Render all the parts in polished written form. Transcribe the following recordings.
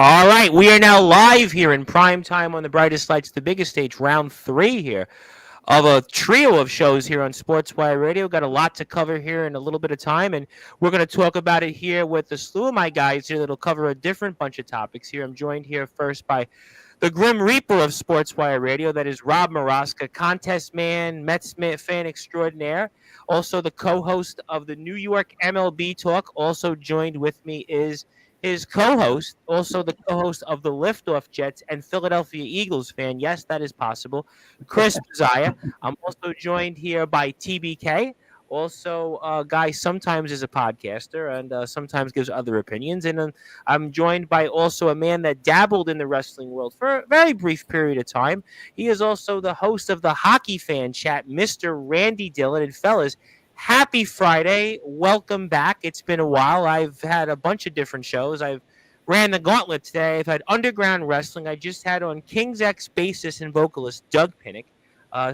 All right, we are now live here in prime time on the brightest lights, the biggest stage, round three here of a trio of shows here on Sportswire Radio. Got a lot to cover here in a little bit of time, and we're going to talk about it here with a slew of my guys here that'll cover a different bunch of topics here. I'm joined here first by the Grim Reaper of Sportswire Radio, that is Rob Maraska, contest man, Mets fan extraordinaire, also the co-host of the New York MLB Talk. Also joined with me is his co-host, also the co-host of the Liftoff Jets and Philadelphia Eagles fan. Yes, that is possible. Chris Pizia. I'm also joined here by TBK. Also, a guy sometimes is a podcaster and sometimes gives other opinions. And I'm joined by also a man that dabbled in the wrestling world for a very brief period of time. He is also the host of the Hockey Fan Chat, Mr. Randy Dillon. And fellas, happy Friday. Welcome back. It's been a while. I've had a bunch of different shows. I've ran the gauntlet today. I've had Underground Wrestling. I just had on King's X bassist and vocalist Doug Pinnick.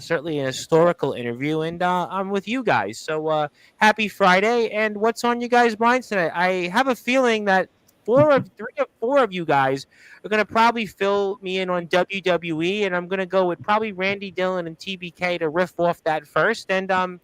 Certainly an historical interview, and I'm with you guys. So happy Friday, and what's on you guys' minds tonight? I have a feeling that three or four of you guys are going to probably fill me in on WWE, and I'm going to go with probably Randy Dillon and TBK to riff off that first. And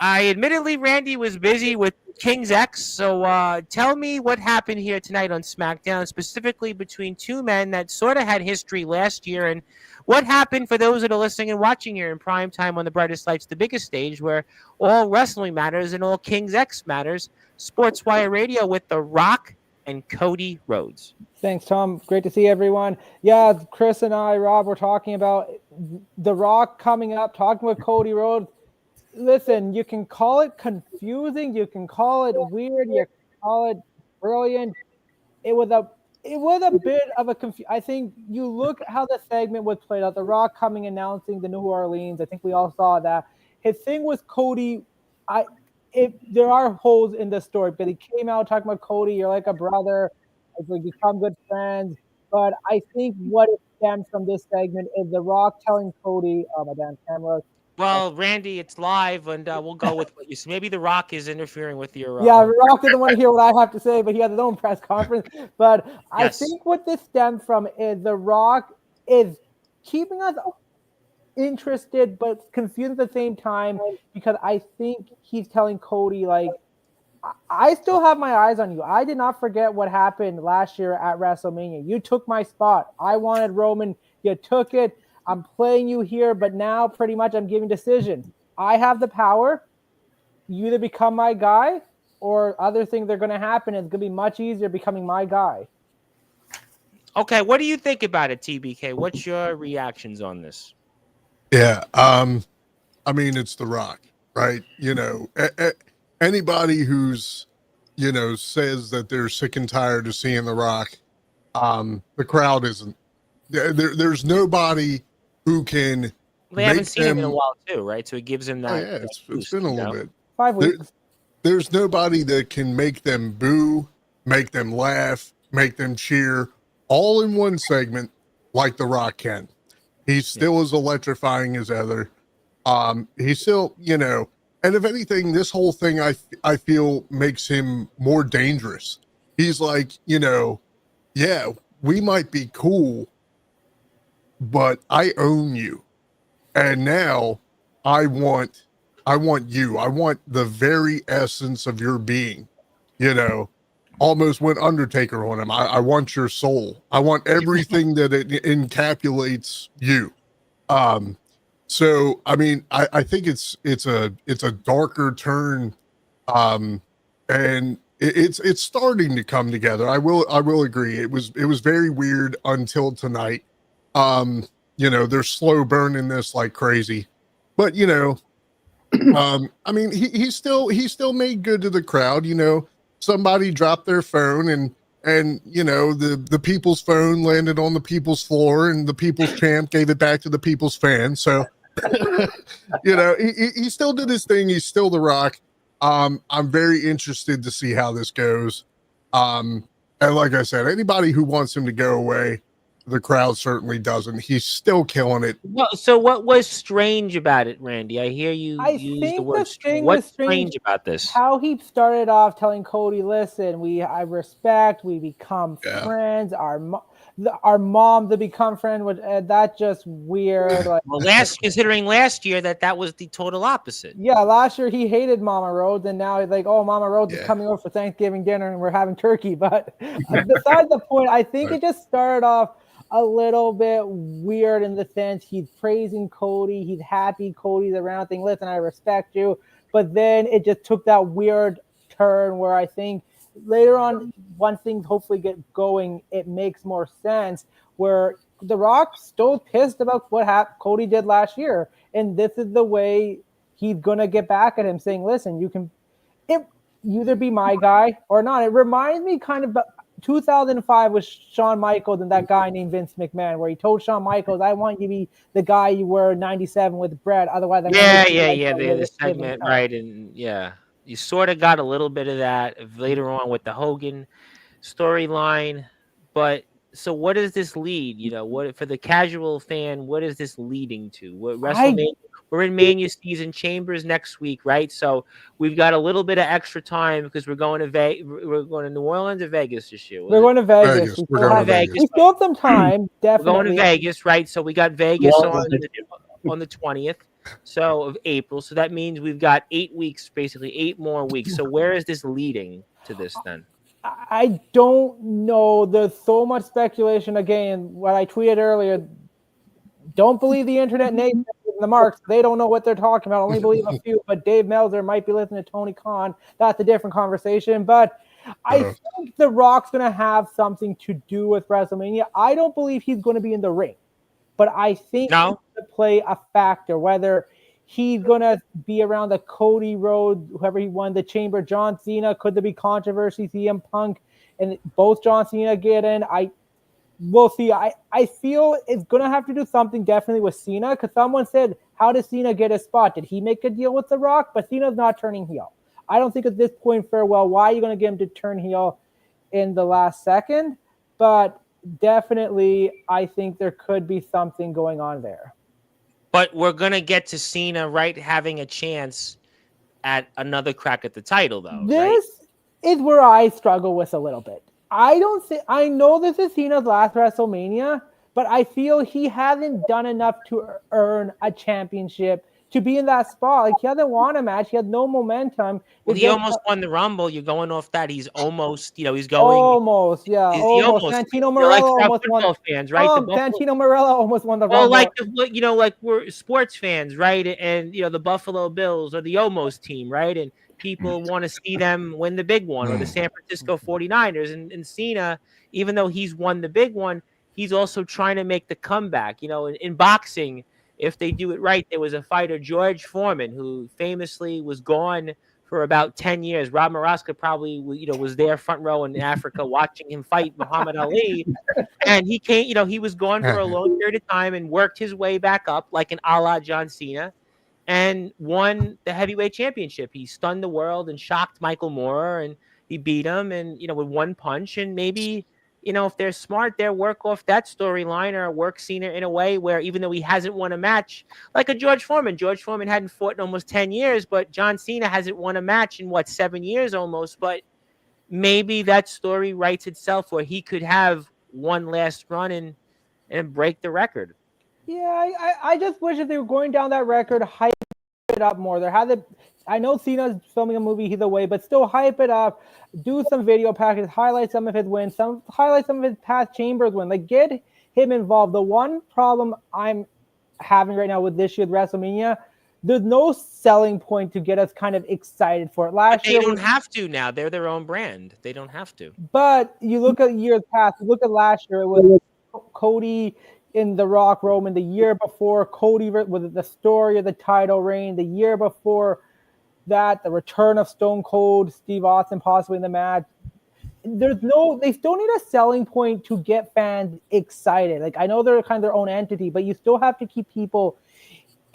I admittedly, Randy was busy with King's X, so tell me what happened here tonight on SmackDown, specifically between two men that sort of had history last year, and what happened for those that are listening and watching here in prime time on the brightest lights, the biggest stage, where all wrestling matters and all King's X matters. Sportswire Radio with The Rock and Cody Rhodes. Thanks, Tom. Great to see everyone. Yeah, Chris and I, Rob, were talking about The Rock coming up, talking with Cody Rhodes. Listen, you can call it confusing, you can call it weird, you can call it brilliant. It was a bit of a I think you look how the segment was played out. The Rock coming announcing the New Orleans. I think we all saw that. His thing was Cody. There are holes in the story, but he came out talking about Cody. You're like a brother. We become good friends. But I think what it stems from this segment is The Rock telling Cody, my damn camera. Well, Randy, it's live, and we'll go with what you say. Maybe The Rock is interfering with your... Yeah, Rock didn't want to hear what I have to say, but he had his own press conference. But yes. I think what this stems from is The Rock is keeping us interested but confused at the same time, because I think he's telling Cody, like, I still have my eyes on you. I did not forget what happened last year at WrestleMania. You took my spot. I wanted Roman. You took it. I'm playing you here, but now pretty much I'm giving decisions. I have the power. You either become my guy, or other things are going to happen. It's going to be much easier becoming my guy. Okay, what do you think about it, TBK? What's your reactions on this? Yeah, I mean, it's The Rock, right? You know, anybody who's, you know, says that they're sick and tired of seeing The Rock, the crowd isn't. There's nobody who can. They haven't seen him in a while too, right? So it gives him that. Oh, yeah, it's been a little bit. 5 weeks. There's nobody that can make them boo, make them laugh, make them cheer, all in one segment like The Rock can. He's still as electrifying as ever. He's still, you know, and if anything, this whole thing I feel makes him more dangerous. He's like, you know, yeah, we might be cool, but I own you. And now I want you. I want the very essence of your being, you know, almost went Undertaker on him. I want your soul. I want everything that it encapsulates you. So, I mean, I think it's a darker turn. And it's starting to come together. I will agree. It was very weird until tonight. You know, they're slow burning this like crazy, but you know, I mean, he still made good to the crowd. You know, somebody dropped their phone and you know, the people's phone landed on the people's floor, and the people's champ gave it back to the people's fan. So, you know, he still did his thing. He's still The Rock. I'm very interested to see how this goes. And like I said, anybody who wants him to go away, the crowd certainly doesn't. He's still killing it. So what was strange about it, Randy? I hear you I use the think word. the thing What's was strange about this? how he started off telling Cody, "Listen, I respect. We become friends. Our mom to become friend with that just weird." Like, well, considering last year that was the total opposite. Yeah, last year he hated Mama Rhodes, and now he's like, "Oh, Mama Rhodes is coming over for Thanksgiving dinner, and we're having turkey." But besides the point, I think it just started off a little bit weird in the sense he's praising Cody, he's happy Cody's around, thing. Listen, I respect you, but then it just took that weird turn where I think later on, once things hopefully get going, it makes more sense. Where The Rock's still pissed about what Cody did last year, and this is the way he's gonna get back at him, saying, "Listen, you either be my guy or not." It reminds me kind of 2005 with Shawn Michaels and that guy named Vince McMahon, where he told Shawn Michaels, "I want you to be the guy you were in '97 with Brett. Otherwise, I'm the segment, right?" And you sort of got a little bit of that later on with the Hogan storyline, but. So what does this lead? What for the casual fan? What is this leading to? What WrestleMania? We're in Mania season, Chambers next week, right? So we've got a little bit of extra time because we're going to We're going to New Orleans or Vegas this year. We're going to Vegas. We're going to Vegas. We still have some time. Definitely. We're going to Vegas, right? So we got Vegas on the 20th. Of April. So that means we've got 8 weeks, basically 8 more weeks. So where is this leading to this then? I don't know. There's so much speculation. Again, what I tweeted earlier, don't believe the internet nation and the marks. They don't know what they're talking about. Only believe a few. But Dave Meltzer might be listening to Tony Khan. That's a different conversation. But I think The Rock's going to have something to do with WrestleMania. I don't believe he's going to be in the ring. But I think he's going to play a factor, whether he's going to be around the Cody Rhodes, whoever he won the Chamber, John Cena. Could there be controversy? CM Punk and both John Cena get in? We'll see. I feel it's going to have to do something definitely with Cena, because someone said, how does Cena get a spot? Did he make a deal with The Rock? But Cena's not turning heel. I don't think at this point, farewell, why are you going to get him to turn heel in the last second? But definitely, I think there could be something going on there. But we're going to get to Cena, right, having a chance at another crack at the title, though. This is where I struggle with a little bit. I know this is Cena's last WrestleMania, but I feel he hasn't done enough to earn a championship to be in that spot. Like, he hasn't won a match. He has no momentum. Well, he almost won the Rumble. You're going off that. He's almost, he's going. Almost, yeah. Almost. Santino Marella almost won. Fans, right? Santino Marella almost won the Rumble. Well, like we're sports fans, right? And, the Buffalo Bills or the almost team, right? And people want to see them win the big one, or the San Francisco 49ers. And Cena, even though he's won the big one, he's also trying to make the comeback. In boxing, if they do it right, there was a fighter, George Foreman, who famously was gone for about 10 years. Rob Maraska probably, was there front row in Africa watching him fight Muhammad Ali. And he came, he was gone for a long period of time and worked his way back up like an a la John Cena and won the heavyweight championship. He stunned the world and shocked Michael Moore, and he beat him and, with one punch. And maybe, if they're smart, they'll work off that storyline or work Cena in a way where, even though he hasn't won a match, like a George Foreman hadn't fought in almost 10 years, but John Cena hasn't won a match in 7 years almost. But maybe that story writes itself where he could have one last run and break the record. Yeah, I just wish if they were going down that record, hype it up more. I know Cena's filming a movie either way, but still hype it up. Do some video packages, highlight some of his wins, highlight some of his past Chambers wins. Like, get him involved. The one problem I'm having right now with this year's WrestleMania, there's no selling point to get us kind of excited for it. Last year, they don't have to now. They're their own brand. They don't have to. But you look at years past. You look at last year. It was Cody in The Rock Roman. The year before, Cody was the story of the title reign. The year before that, the return of Stone Cold Steve Austin possibly in the match. They still need a selling point to get fans excited. Like, I know they're kind of their own entity, but you still have to keep people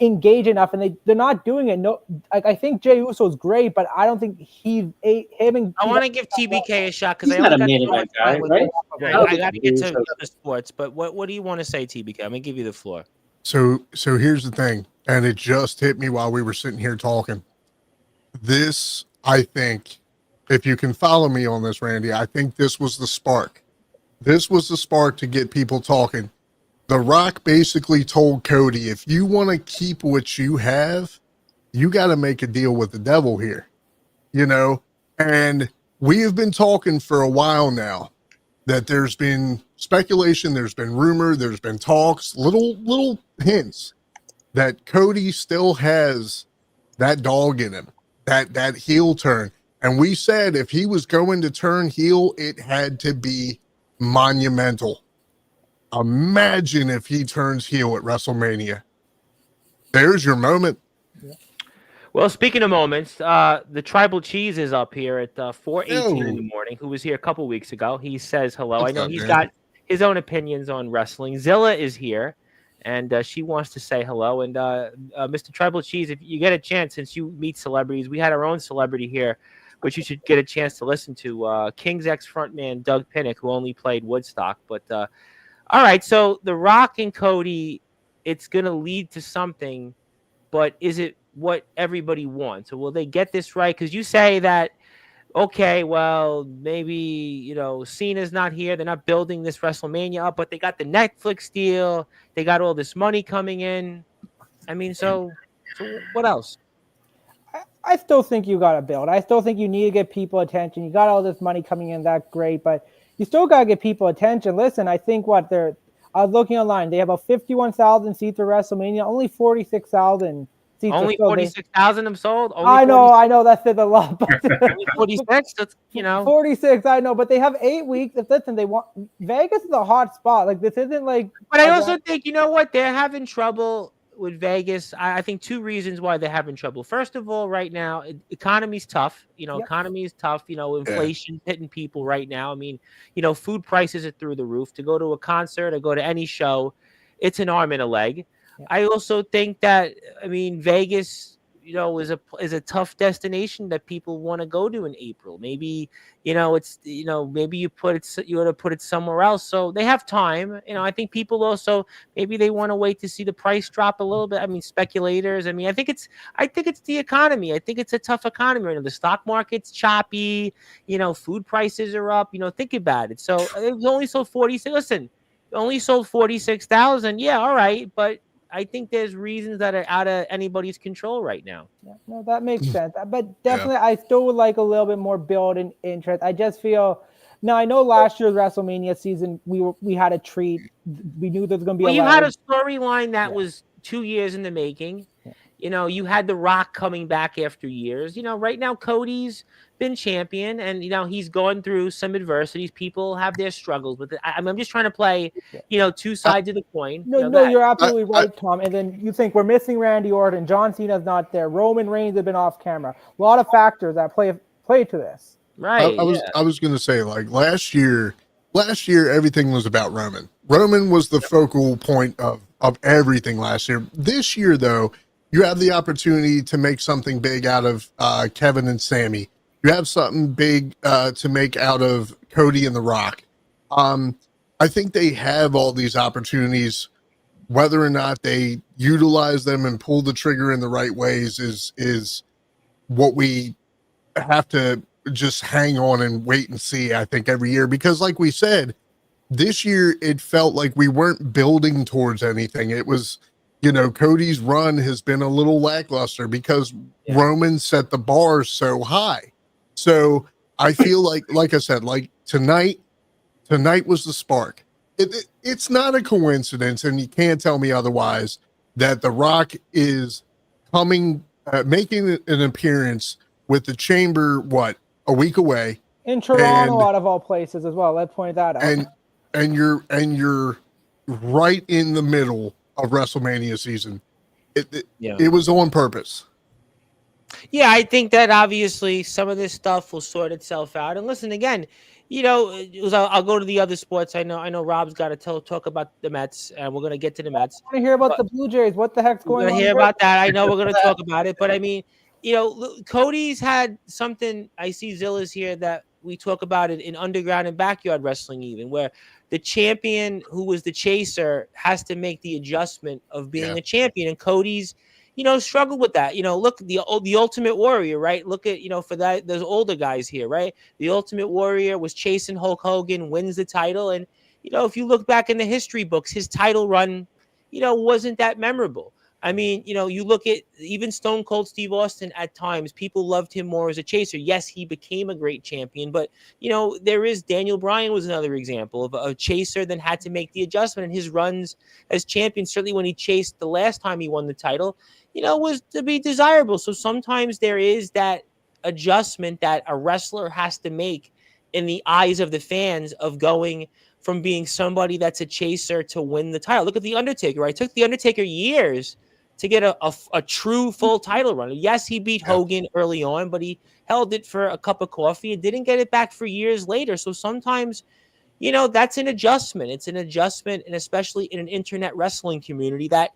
engage enough, and they're not doing it. No, like I think Jey Uso's great, but I don't think him and I want to give TBK a shot because He's I not only a got main so much event guy, time with right? it. I I don't got to think get Jey to Uso- the sports, but what do you want to say, TBK? I'm gonna give you the floor. So here's the thing, and it just hit me while we were sitting here talking. This, I think, if you can follow me on this, Randy, I think this was the spark. This was the spark to get people talking. The Rock basically told Cody, if you want to keep what you have, you got to make a deal with the devil here, you know? And we have been talking for a while now that there's been speculation, there's been rumor, there's been talks, little hints that Cody still has that dog in him, that heel turn. And we said if he was going to turn heel, it had to be monumental. Imagine if he turns heel at WrestleMania. There's your moment. Well, speaking of moments, the Tribal Cheese is up here at 4:18 in the Yo. morning. Who was here a couple weeks ago? He says hello. What's I know up, he's man? got his own opinions on wrestling. Zilla is here, and she wants to say hello. And Mr. Tribal Cheese, if you get a chance, since you meet celebrities, we had our own celebrity here, which you should get a chance to listen to. King's X frontman Doug Pinnick, who only played Woodstock. But all right, so The Rock and Cody, it's going to lead to something, but is it what everybody wants? Or will they get this right? Because you say that, okay, well, maybe, Cena's not here. They're not building this WrestleMania up, but they got the Netflix deal. They got all this money coming in. I mean, so what else? I still think you got to build. I still think you need to get people attention. You got all this money coming in, that's great, but you still got to get people attention. Listen, I think I was looking online. They have about 51,000 seats for WrestleMania, only 46,000 seats. Only 46,000 have sold? I know that said a lot, but 46, that's, 46, I know, but they have 8 weeks. Listen, Vegas is a hot spot. Like, this isn't like. But I also think, you know what? They're having trouble with Vegas. I think two reasons why they're having trouble. First of all, right now, economy's tough. Economy is tough. Inflation's hitting people right now. I mean, food prices are through the roof. To go to a concert or go to any show, it's an arm and a leg. Yeah. I also think that, Vegas, is a tough destination that people want to go to in April. Maybe, maybe you ought to put it somewhere else. So they have time. I think people also, maybe they want to wait to see the price drop a little bit. Speculators. I think it's the economy. I think it's a tough economy. The stock market's choppy. Food prices are up. Think about it. So it was only sold 46. Listen, only sold 46,000. Yeah, all right, but I think there's reasons that are out of anybody's control right now. Yeah, no, that makes sense. But definitely, I still would like a little bit more build and interest. I just feel. Now, I know last year's WrestleMania season, we had a treat. We knew there was going to be. Well, you had a storyline that was 2 years in the making. Yeah. You had The Rock coming back after years. Right now Cody's been champion, and he's going through some adversities. People have their struggles with it. I'm just trying to play, two sides of the coin. No, you're absolutely right, Tom. And then you think we're missing Randy Orton, John Cena's not there, Roman Reigns have been off camera. A lot of factors that play to this. Right. I was going to say, like, last year everything was about Roman. Roman was the focal point of everything last year. This year, though, you have the opportunity to make something big out of Kevin and Sammy. You have something big to make out of Cody and The Rock. I think they have all these opportunities. Whether or not they utilize them and pull the trigger in the right ways is what we have to just hang on and wait and see, I think, every year. Because like we said, this year it felt like we weren't building towards anything. It was, Cody's run has been a little lackluster because Roman set the bar so high. So I feel like I said, like tonight was the spark. It's not a coincidence, and you can't tell me otherwise, that The Rock is making an appearance with the Chamber, a week away. In Toronto, out of all places as well. Let's point that out. And you're right in the middle of WrestleMania season. It was on purpose. Yeah, I think that obviously some of this stuff will sort itself out. And listen, again, I'll go to the other sports. I know Rob's got to talk about the Mets, and we're gonna get to the Mets. I want to hear about But the Blue Jays. What the heck's we're going gonna on hear there? about that. I know we're gonna talk about it, but I mean, Cody's had something. I see Zilla's here that we talk about it in underground and backyard wrestling, even where the champion who was the chaser has to make the adjustment of being Yeah. a champion, and Cody's, struggled with that. Look, the Ultimate Warrior, right? Look at for that those older guys here, right? The Ultimate Warrior was chasing Hulk Hogan, wins the title, and if you look back in the history books, his title run, wasn't that memorable. I mean, you look at even Stone Cold Steve Austin at times, people loved him more as a chaser. Yes, he became a great champion, but, there is Daniel Bryan was another example of a chaser that had to make the adjustment. And his runs as champion, certainly when he chased the last time he won the title, was to be desirable. So sometimes there is that adjustment that a wrestler has to make in the eyes of the fans of going from being somebody that's a chaser to win the title. Look at The Undertaker, right? It took The Undertaker years to get a true full title run. Yes, he beat Yeah. Hogan early on, but he held it for a cup of coffee and didn't get it back for years later. So sometimes, that's an adjustment. It's an adjustment, and especially in an internet wrestling community that,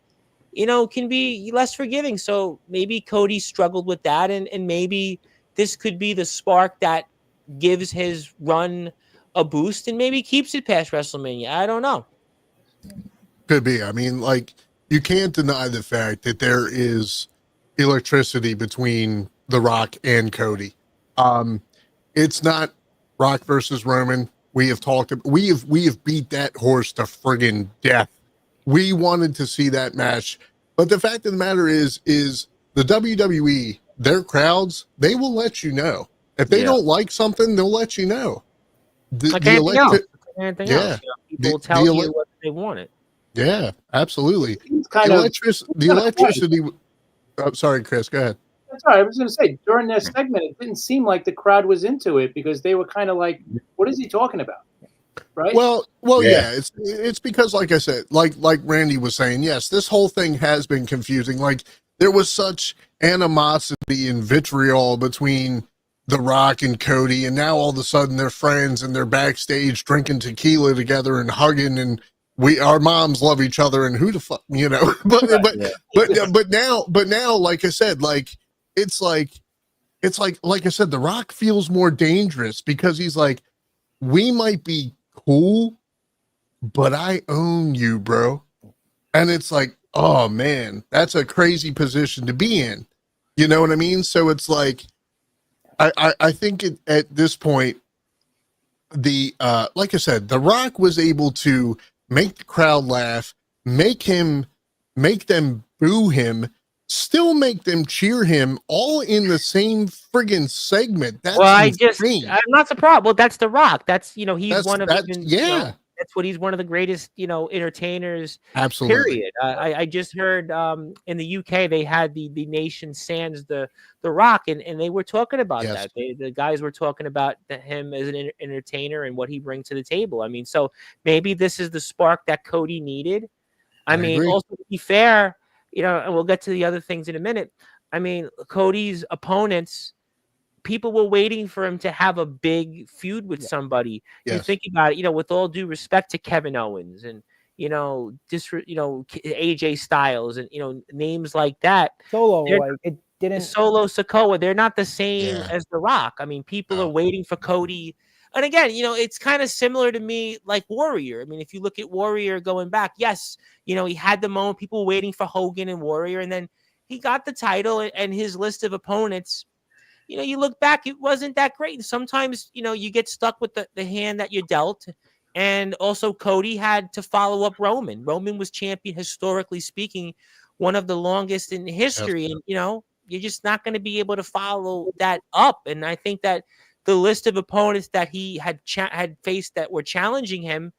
can be less forgiving. So maybe Cody struggled with that, and maybe this could be the spark that gives his run a boost and maybe keeps it past WrestleMania. I don't know. Could be. I mean, like, you can't deny the fact that there is electricity between The Rock and Cody. It's not Rock versus Roman. We have beat that horse to friggin' death. We wanted to see that match, but the fact of the matter is the WWE, their crowds, they will let you know if they don't like something. They'll let you know. Like anything else. Anything yeah, else. People will tell you what they wanted. Yeah, absolutely. It's kind of The electricity. I'm sorry, Chris. Go ahead. That's right. I was going to say during that segment, it didn't seem like the crowd was into it because they were kind of like, "What is he talking about?" Right? Well, yeah. It's because, like I said, like Randy was saying, yes, this whole thing has been confusing. Like, there was such animosity and vitriol between The Rock and Cody, and now all of a sudden they're friends and they're backstage drinking tequila together and hugging, and our moms love each other, and who the fuck, but now, like I said, it's like I said, The Rock feels more dangerous because he's like, we might be cool, but I own you, bro. And it's like, oh man, that's a crazy position to be in. You know what I mean? So it's like, I think at this point, like I said, The Rock was able to make the crowd laugh, make them boo him, still make them cheer him, all in the same friggin' segment. That's insane. I'm not surprised. Well, that's The Rock. That's he's that's what he's one of the greatest entertainers. Absolutely. Period. I just heard in the UK they had the nation sans the Rock, and they were talking about that. The guys were talking about him as an entertainer and what he brings to the table. I mean, so maybe this is the spark that Cody needed. I mean, agree. also to be fair, and we'll get to the other things in a minute. I mean, Cody's opponents, people were waiting for him to have a big feud with somebody. Yes. You think about it, with all due respect to Kevin Owens and AJ Styles and names like that. Solo, it didn't. Solo Sikoa, they're not the same as The Rock. I mean, people are waiting for Cody. And again, it's kind of similar to me like Warrior. I mean, if you look at Warrior going back, yes, he had the moment, people were waiting for Hogan and Warrior, and then he got the title and his list of opponents. You look back, it wasn't that great. And sometimes, you get stuck with the hand that you dealt. And also Cody had to follow up Roman. Roman was champion, historically speaking, one of the longest in history. And, you're just not going to be able to follow that up. And I think that the list of opponents that he had faced that were challenging him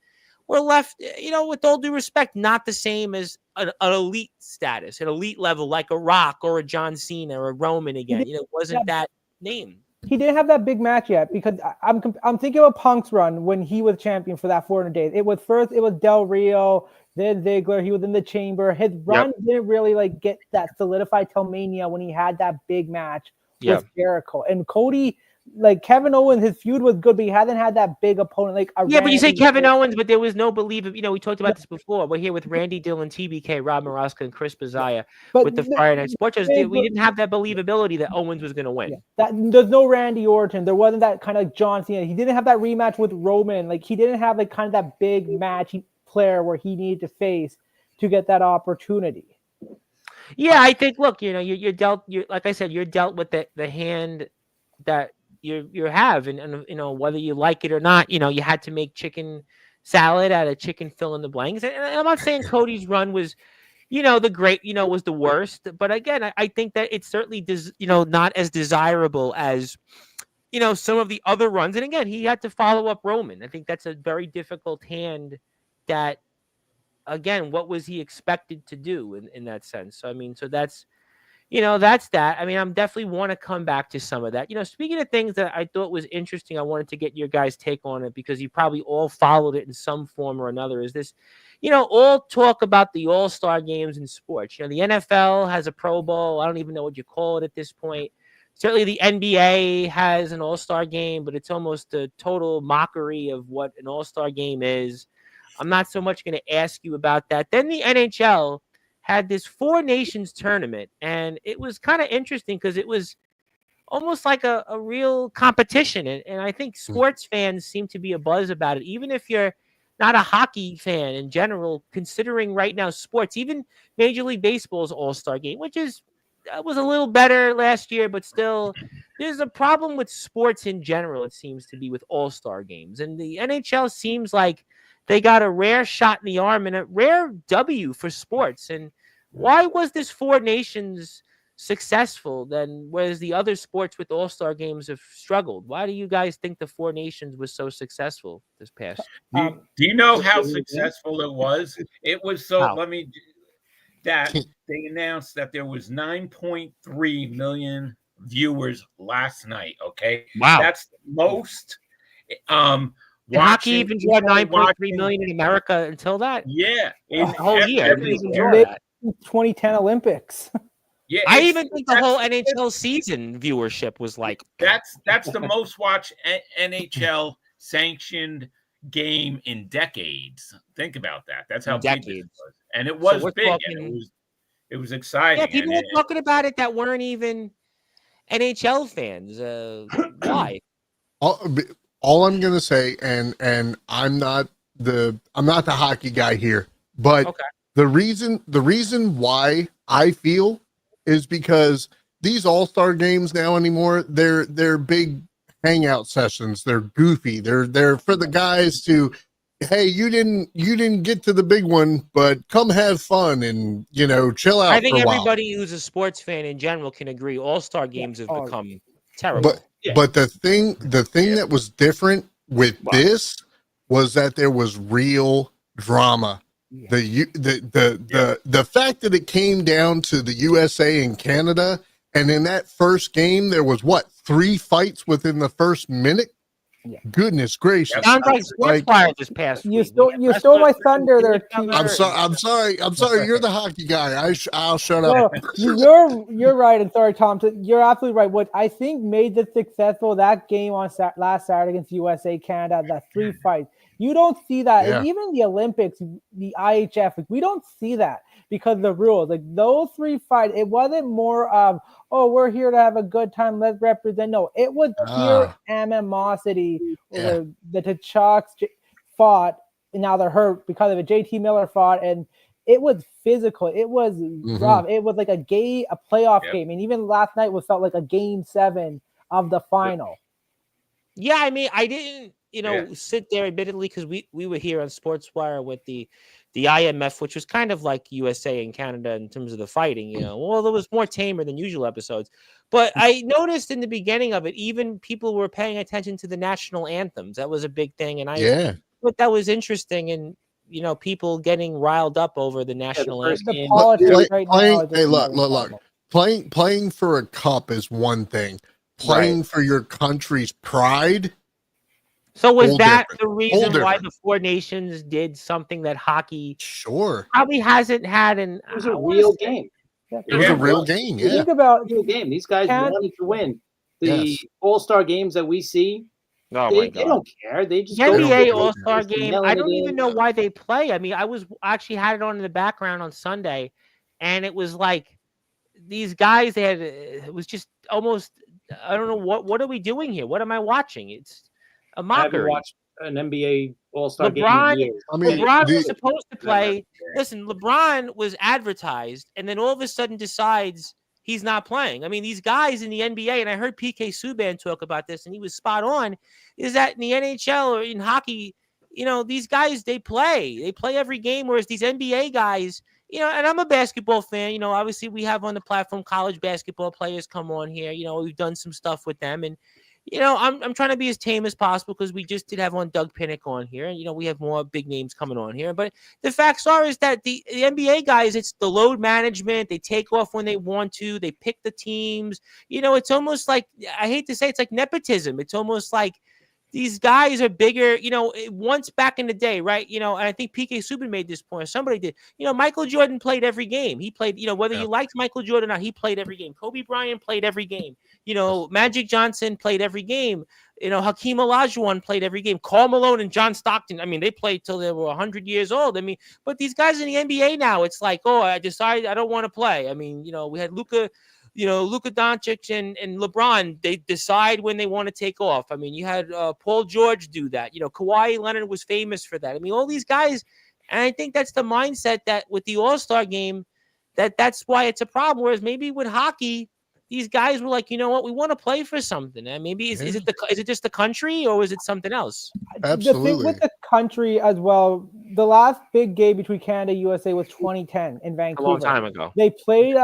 were left, with all due respect, not the same as an elite status, an elite level, like a Rock or a John Cena or a Roman again. It wasn't that name. he didn't have that big match yet because I'm thinking of Punk's run when he was champion for that 400 days. It was Del Rio, then Ziggler. He was in the Chamber. His run didn't really like get that solidified till Mania when he had that big match with Jericho. And Cody, like Kevin Owens, his feud was good, but he hasn't had that big opponent. Like but you say Kevin Owens, but there was no believable. You know, we talked about this before. We're here with Randy Dillon, TBK, Rob Maraska, and Chris Bazaya with the Friday Night Sports. We didn't have that believability that Owens was going to win. There's no Randy Orton. There wasn't that kind of like John Cena. He didn't have that rematch with Roman. Like he didn't have like kind of that big match player where he needed to face to get that opportunity. Yeah, I think. Look, you know, you're dealt. Like I said, you're dealt with the hand that you have, and you know whether you like it or not. You know, you had to make chicken salad out of chicken fill in the blanks. And I'm not saying Cody's run was, you know, was the worst, but again, I think that it's certainly not as desirable as, you know, some of the other runs. And again, he had to follow up Roman. I think that's a very difficult hand. That again, what was he expected to do in that sense? So I mean, so that's. You know, that's that. I mean, I'm definitely want to come back to some of that. You know, speaking of things that I thought was interesting, I wanted to get your guys' take on it because you probably all followed it in some form or another. Is this, you know, all talk about the all-star games in sports. You know, the NFL has a Pro Bowl. I don't even know what you call it at this point. Certainly the NBA has an all-star game, but it's almost a total mockery of what an all-star game is. I'm not so much going to ask you about that. Then the NHL had this Four Nations tournament, and it was kind of interesting because it was almost like a real competition. And I think sports fans seem to be abuzz about it, even if you're not a hockey fan in general, considering right now sports, even Major League Baseball's all-star game, which was a little better last year, but still there's a problem with sports in general, it seems to be, with all-star games. And the NHL seems like they got a rare shot in the arm and a rare W for sports. And why was this Four Nations successful then, whereas the other sports with all-star games have struggled? Why do you guys think the Four Nations was so successful this past? Do you know how successful it was? It was so. How? That they announced that there was 9.3 million viewers last night. Okay, wow, that's the most. Hockey even draw 9.3 million in America until that. Yeah, the whole year. 2010 Olympics. Yeah, I even think the whole NHL season viewership was like that's the most watched NHL sanctioned game in decades. Think about that. That's how big it was, and it was big. And it was exciting. Yeah, people were talking about it that weren't even NHL fans. Why? All I'm gonna say, and I'm not the hockey guy here, but the reason why I feel is because these all-star games now anymore, they're big hangout sessions. They're goofy. They're for the guys to, hey, you didn't get to the big one, but come have fun and, you know, chill out. I think for a everybody while. who's a sports fan in general can agree all-star games have become terrible. But the thing that was different with this was that there was real drama. The fact that it came down to the USA and Canada, and in that first game there was 3 fights within the first minute. Yeah. Goodness gracious! Sounds like Sportzwire this past week. You stole my thunder there. I'm sorry. You're the hockey guy. I'll shut up. You're right, and sorry, Tom. You're absolutely right. What I think made this successful, that game on last Saturday against USA Canada, that 3 fights. You don't see that. Yeah. And even the Olympics, the IHF, we don't see that because of the rules. Like those 3 fights, it wasn't more of, oh, we're here to have a good time, let's represent. No, it was pure animosity. Yeah. The T'Chaks fought, and now they're hurt because of it. JT Miller fought, and it was physical. It was rough. It was like a playoff game. And even last night felt like a game 7 of the final. Yeah, I mean, I didn't, sit there admittedly because we were here on Sportswire with the IMF, which was kind of like USA and Canada in terms of the fighting, well, it was more tamer than usual episodes. But I noticed in the beginning of it, even people were paying attention to the national anthems. That was a big thing. And I thought that was interesting. And, people getting riled up over the national anthem. The politics right now. Hey, look. Playing for a cup is one thing. playing for your country's pride. So was that the reason why the Four Nations did something that hockey probably hasn't had? It was a real game. It was a real game. Yeah. Think about real game. These guys wanted to win. The All-Star games that we see, they don't care. They just the NBA All-Star game. I don't even know why they play. I mean, I actually had it on in the background on Sunday, and it was like these guys. It was just almost. I don't know what are we doing here? What am I watching? It's a mockery. I haven't watched an NBA All-Star game in years. LeBron was supposed to play. Listen, LeBron was advertised, and then all of a sudden decides he's not playing. I mean, these guys in the NBA, and I heard PK Subban talk about this, and he was spot on, is that in the NHL or in hockey, these guys, they play every game, whereas these NBA guys, and I'm a basketball fan, obviously we have on the platform college basketball players come on here, we've done some stuff with them, and I'm trying to be as tame as possible because we just did have on Doug Pinnick on here. And, we have more big names coming on here. But the facts is that the NBA guys, it's the load management. They take off when they want to. They pick the teams. It's almost like, I hate to say it's like nepotism. It's almost like these guys are bigger, once back in the day, right? And I think PK Subban made this point. Somebody did. Michael Jordan played every game. He played, whether you liked Michael Jordan or not, he played every game. Kobe Bryant played every game. Magic Johnson played every game. Hakeem Olajuwon played every game. Karl Malone and John Stockton, I mean, they played till they were 100 years old. I mean, but these guys in the NBA now, it's like, I decided I don't want to play. I mean, we had Luka Doncic and LeBron, they decide when they want to take off. I mean, you had Paul George do that. Kawhi Leonard was famous for that. I mean, all these guys, and I think that's the mindset that with the All-Star game, that's why it's a problem. Whereas maybe with hockey, these guys were like, you know what, we want to play for something. And maybe is it just the country or is it something else? Absolutely. The thing with the country as well, the last big game between Canada and USA was 2010 in Vancouver. A long time ago. They played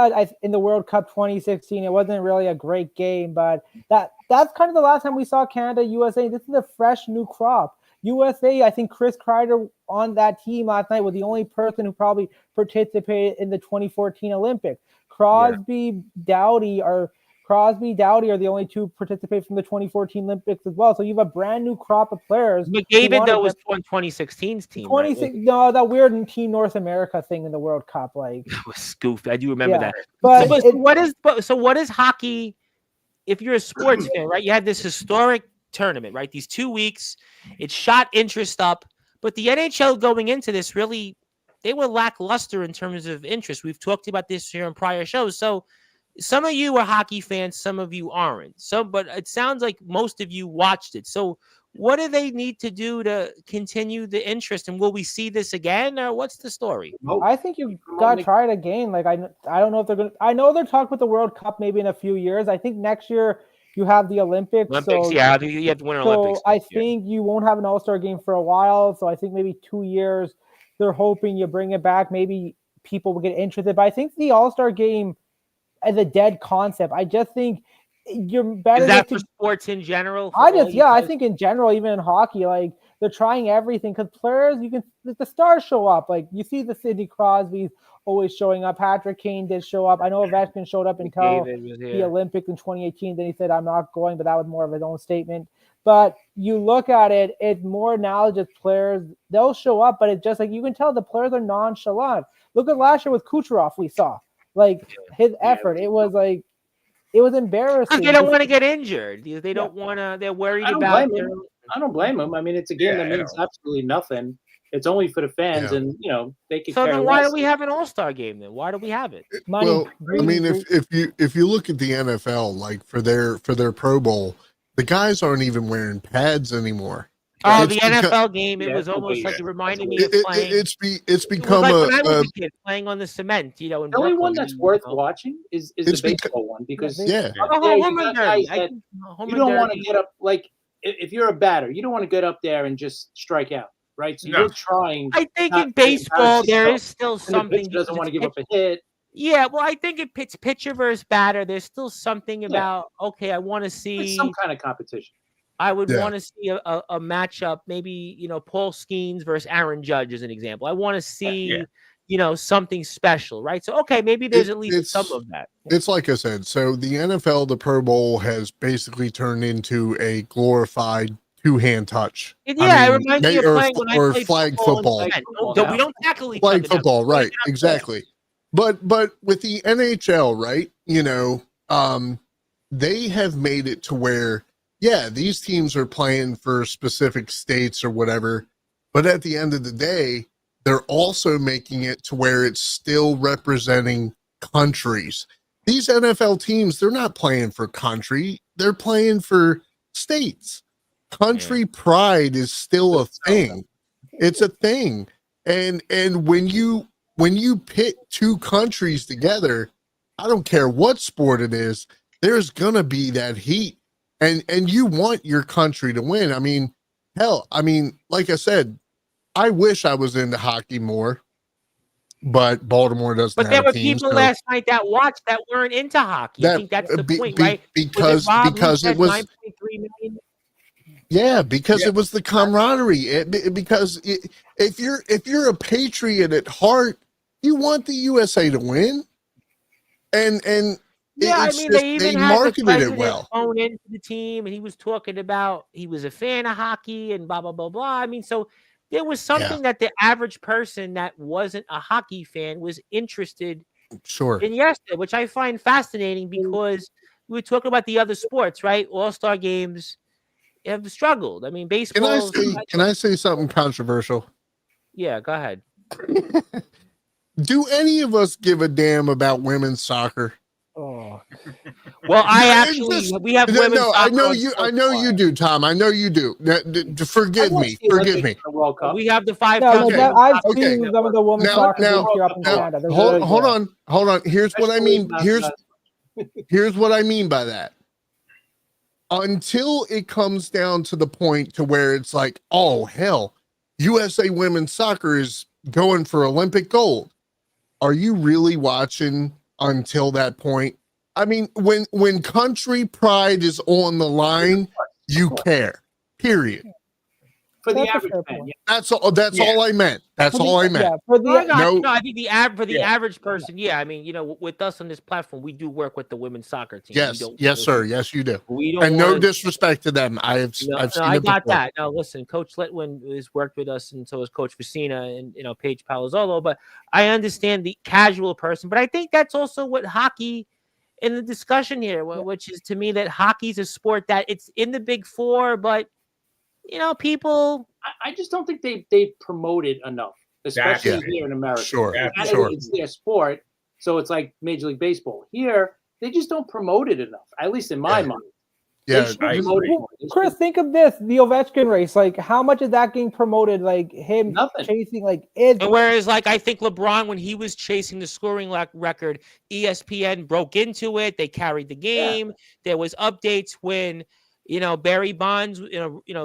in the World Cup 2016. It wasn't really a great game, but that's kind of the last time we saw Canada, USA. This is a fresh new crop. USA, I think Chris Kreider on that team last night was the only person who probably participated in the 2014 Olympics. Crosby, Doughty are the only two participate from the 2014 Olympics as well. So you have a brand new crop of players. McDavid, though, was on 2016's team. No, that weird Team North America thing in the World Cup, like it was goofy. I do remember that. But what is hockey? If you're a sports fan, right? You had this historic tournament, right? These 2 weeks, it shot interest up, but the NHL going into this really. They were lackluster in terms of interest. We've talked about this here in prior shows. So some of you are hockey fans, some of you aren't. But it sounds like most of you watched it. So what do they need to do to continue the interest? And will we see this again, or what's the story? I think you got to try it again. Like I don't know if they're going to. I know they're talking about the World Cup maybe in a few years. I think next year you have the Olympics. You have to win an Olympics. So I think you won't have an All-Star game for a while. So I think maybe 2 years. They're hoping you bring it back. Maybe people will get interested. But I think the All-Star game as a dead concept. I just think you're better. Is that for sports in general? I think in general, even in hockey, like they're trying everything because players, the stars show up. Like you see the Sidney Crosby's always showing up. Patrick Kane did show up. I know Ovechkin showed up until the Olympics in 2018. Then he said, I'm not going, but that was more of his own statement. But you look at it, it's more now just players, they'll show up, but it's just like you can tell the players are nonchalant. Look at last year with Kucherov, we saw. Like his effort. It was like it was embarrassing. They don't want to get injured. They don't want to, they're worried about it. I don't blame them. I mean, it's a game that means absolutely nothing. It's only for the fans, and they can. So then, why do we have an All-Star game then? Why do we have it? Well, I mean, if you look at the NFL, like for their Pro Bowl, the guys aren't even wearing pads anymore. Oh, the NFL game, it was almost like it reminded me of playing. It's become like when I was a kid playing on the cement, the only one that's worth watching is the baseball one because you don't want to get up like if you're a batter, you don't want to get up there and just strike out, right? So you're trying. I think in baseball there is still something. The doesn't want to give up a hit. Yeah, well, I think it's pitcher versus batter. There's still something about I want to see some kind of competition. I would want to see a matchup, maybe Paul Skeens versus Aaron Judge as an example. I want to see something special, right? So, okay, maybe there's at least some of that. It's like I said. So the NFL, the Pro Bowl has basically turned into a glorified two-hand touch. Yeah, it reminds me of playing when I played flag football. We don't tackle each other. Flag football, right? Exactly. But with the NHL, right? They have made it to where, these teams are playing for specific states or whatever, but at the end of the day, they're also making it to where it's still representing countries. These NFL teams, they're not playing for country, they're playing for states. Country pride is still a thing. It's a thing. And when you pit two countries together, I don't care what sport it is, there's gonna be that heat. And you want your country to win. I mean, hell, like I said, I wish I was into hockey more, but Baltimore doesn't. But there were people last night that watched that weren't into hockey. I think that's the point, right? Because it was 9.3 million? Yeah, because it was the camaraderie. If you're a patriot at heart, you want the USA to win, and they marketed it well. Phone into the team, and he was talking about he was a fan of hockey and blah blah blah blah. I mean, so there was something that the average person that wasn't a hockey fan was interested in yesterday, which I find fascinating because we were talking about the other sports, right? All-star games have struggled. I mean, baseball. Can I say something controversial? Yeah, go ahead. Do any of us give a damn about women's soccer? Oh, well, we have women. No, I know you do, Tom. I know you do. Forgive me. We have the 5 countries. I've seen some of the women's soccer here up in Canada. Hold on. Here's what I mean. Here's what I mean by that. Until it comes down to the point to where it's like, oh hell, USA women's soccer is going for Olympic gold. Are you really watching until that point? I mean, when country pride is on the line, you care. Period. For the average fan, that's all. That's all I meant. That's all I meant. I think the average person, I mean, with us on this platform, we do work with the women's soccer team. Yes, sir. Yes, you do. And no disrespect to them. I've seen I got that. Now, listen, Coach Litwin has worked with us, and so has Coach Vicina and Paige Palazzolo. But I understand the casual person. But I think that's also what hockey in the discussion here, which is to me that hockey's a sport that it's in the Big Four, but people. I just don't think they promote it enough, especially here in America. Sure. It's their sport, so it's like Major League Baseball. Here, they just don't promote it enough, at least in my mind. Yeah, Chris, think of this: the Ovechkin race. Like, how much is that getting promoted? Like him chasing, And whereas, I think LeBron, when he was chasing the scoring record, ESPN broke into it. They carried the game. Yeah. There was updates when. Barry Bonds,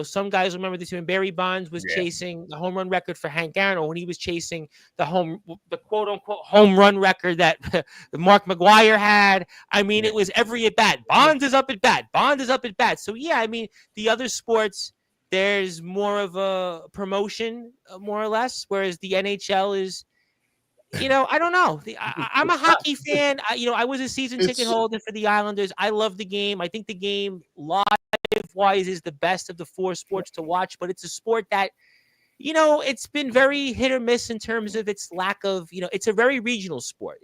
some guys remember this when Barry Bonds was chasing the home run record for Hank Aaron, or when he was chasing the quote unquote home run record that Mark McGwire had. I mean, it was every at bat. Bonds is up at bat. Bonds is up at bat. So, I mean, the other sports, there's more of a promotion, more or less, whereas the NHL is, I don't know. I'm a hockey fan. I was a season ticket holder for the Islanders. I love the game. I think the game live-wise is the best of the 4 sports to watch, but it's a sport that, it's been very hit or miss in terms of its lack of, it's a very regional sport.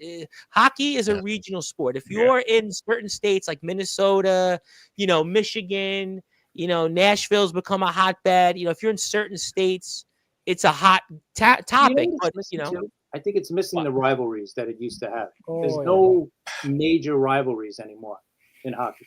Hockey is a regional sport. If you're in certain states like Minnesota, Michigan, Nashville's become a hotbed. If you're in certain states, it's a hot topic. But, I think it's missing the rivalries that it used to have. There's no major rivalries anymore in hockey.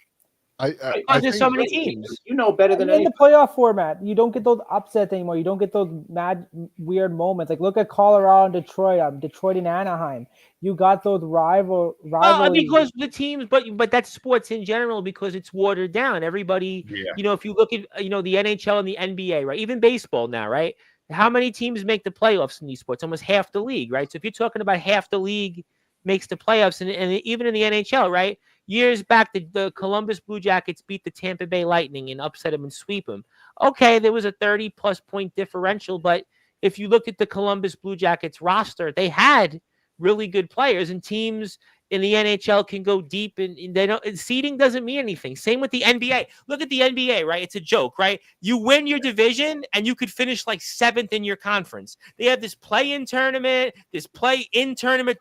There's so many teams. Better than in the playoff format. You don't get those upsets anymore. You don't get those mad, weird moments. Like look at Colorado and Detroit. Detroit and Anaheim. You got those rivalries. Because the teams, but that's sports in general because it's watered down. Everybody, if you look at the NHL and the NBA, right? Even baseball now, right? How many teams make the playoffs in these sports? Almost half the league, right? So if you're talking about half the league makes the playoffs, and even in the NHL, right? Years back, the Columbus Blue Jackets beat the Tampa Bay Lightning and upset them and sweep them. Okay, there was a 30-plus point differential, but if you look at the Columbus Blue Jackets roster, they had really good players, and teams in the NHL can go deep, and they don't. Seeding doesn't mean anything. Same with the NBA. Look at the NBA, right? It's a joke, right? You win your division, and you could finish like 7th in your conference. They have this play-in tournament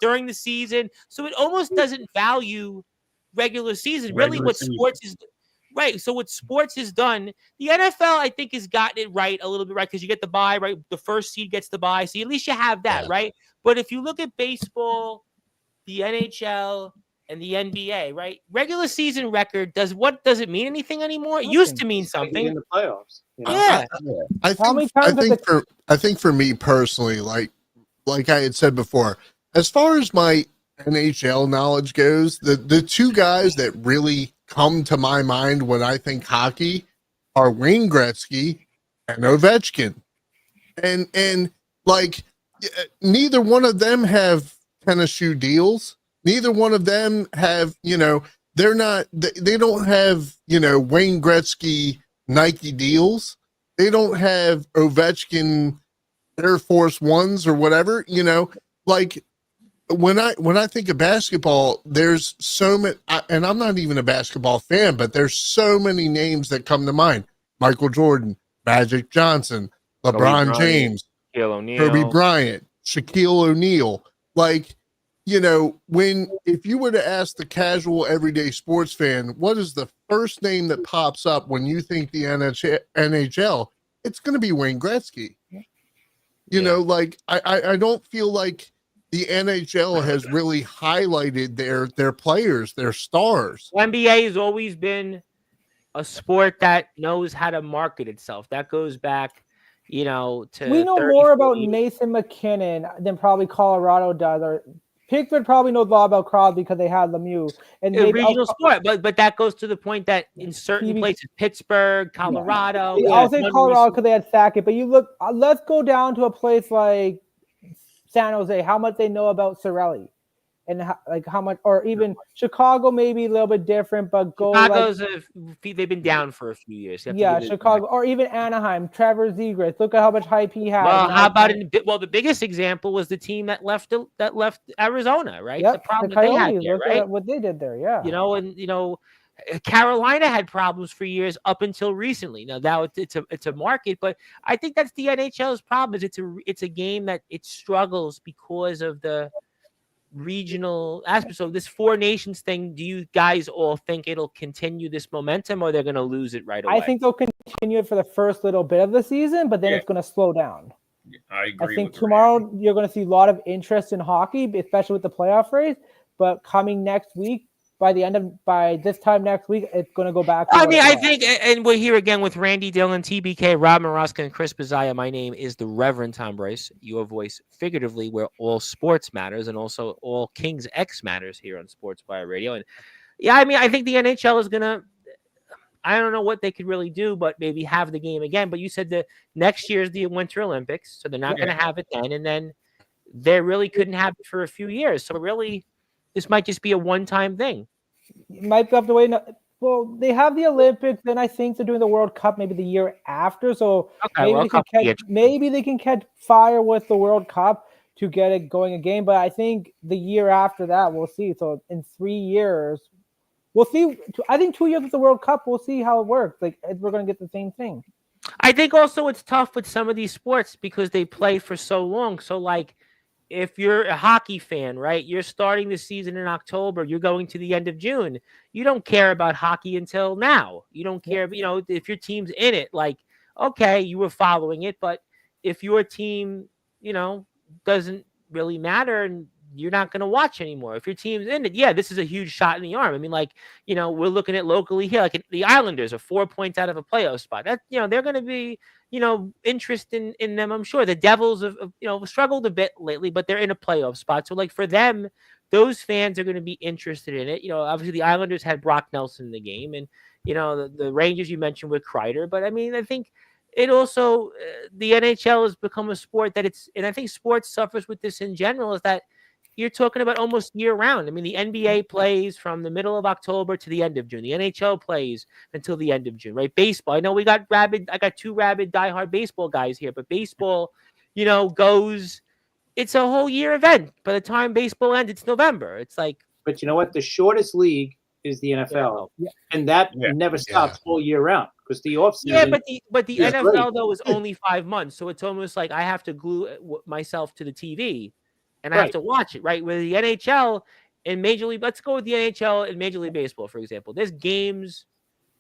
during the season, so it almost doesn't value regular season. Really, what sports is. Right. So what sports has done, the NFL, I think, has gotten it right a little bit, right? Because you get the bye, right? The first seed gets the bye. So at least you have that, right? But if you look at baseball, the NHL, and the NBA, right? Regular season record does it mean anything anymore? It used to mean something. In the playoffs. You know? Yeah. I think for me personally, like I had said before, as far as my NHL knowledge goes, the two guys that really come to my mind when I think hockey are Wayne Gretzky and Ovechkin. And like neither one of them have tennis shoe deals. Neither one of them have, they don't have, Wayne Gretzky Nike deals. They don't have Ovechkin Air Force Ones or whatever, like when I think of basketball, there's so many, and I'm not even a basketball fan, but there's so many names that come to mind. Michael Jordan, Magic Johnson, LeBron James, Kobe Bryant, Shaquille O'Neal. Like, if you were to ask the casual everyday sports fan, what is the first name that pops up when you think the NHL? It's going to be Wayne Gretzky. Like I don't feel like the NHL has really highlighted their players, their stars. NBA has always been a sport that knows how to market itself. That goes back, to we know more about Nathan McKinnon than probably Colorado does, or Pittsburgh probably knows a lot about Crosby because they had Lemieux. And a regional sport, but that goes to the point that in certain places, Pittsburgh, Colorado. I'll say Colorado because they had Sackett, but you look. Let's go down to a place like San Jose. How much they know about Cirelli, and how much, or even Chicago, maybe a little bit different. But Chicago's they've been down for a few years. Yeah, Chicago, or even Anaheim. Trevor Zegras. Look at how much hype he had. Well, how about the biggest example was the team that left Arizona, right? Yep, the problem that they had there, right? What they did there, yeah. Carolina had problems for years up until recently. Now it's a market, but I think that's the NHL's problem. Is it's a game that it struggles because of the regional aspect. So this Four Nations thing, do you guys all think it'll continue this momentum, or they're going to lose it right away? I think they'll continue it for the first little bit of the season, but then it's going to slow down. I agree. I think tomorrow you're going to see a lot of interest in hockey, especially with the playoff race. But coming next week, by this time next week, it's going to go back. I think, and we're here again with Randy Dillon, TBK, Rob Moroska, and Chris Bazaya. My name is the Reverend Tom Bryce, your voice figuratively where all sports matters, and also all Kings X matters here on Sportswire Radio. And I think the NHL is going to, I don't know what they could really do, but maybe have the game again. But you said the next year is the Winter Olympics, so they're not going to have it then. And then they really couldn't have it for a few years. So really, this might just be a one-time thing. You might have to wait. Well, they have the Olympics, then I think they're doing the World Cup maybe the year after. So maybe they can catch fire with the World Cup to get it going again. But I think the year after that, we'll see. So in 3 years, we'll see. I think 2 years with the World Cup, we'll see how it works. Like, we're going to get the same thing. I think also it's tough with some of these sports because they play for so long. So, like, if you're a hockey fan, right, you're starting the season in October, you're going to the end of June. You don't care about hockey until now. You don't care, if your team's in it, like, okay, you were following it. But if your team, doesn't really matter and you're not going to watch anymore. If your team's in it, this is a huge shot in the arm. I mean, we're looking at locally here, like the Islanders are 4 points out of a playoff spot. That, they're going to be, interest in them. I'm sure the Devils have, struggled a bit lately, but they're in a playoff spot. So, like, for them, those fans are going to be interested in it. Obviously the Islanders had Brock Nelson in the game, and, the Rangers you mentioned with Kreider. But I mean, I think it also, the NHL has become a sport that and I think sports suffers with this in general, is that you're talking about almost year round. I mean, the NBA plays from the middle of October to the end of June. The NHL plays until the end of June, right? Baseball. I know I got two rabid diehard baseball guys here, but baseball, goes. It's a whole year event. By the time baseball ends, it's November. It's like. But you know what? The shortest league is the NFL, and that never stops all year round because the offseason. Yeah, but the NFL though is only 5 months, so it's almost like I have to glue myself to the TV, and I have to watch it, right? With the NHL and Major League, let's go with the NHL and Major League Baseball, for example. There's games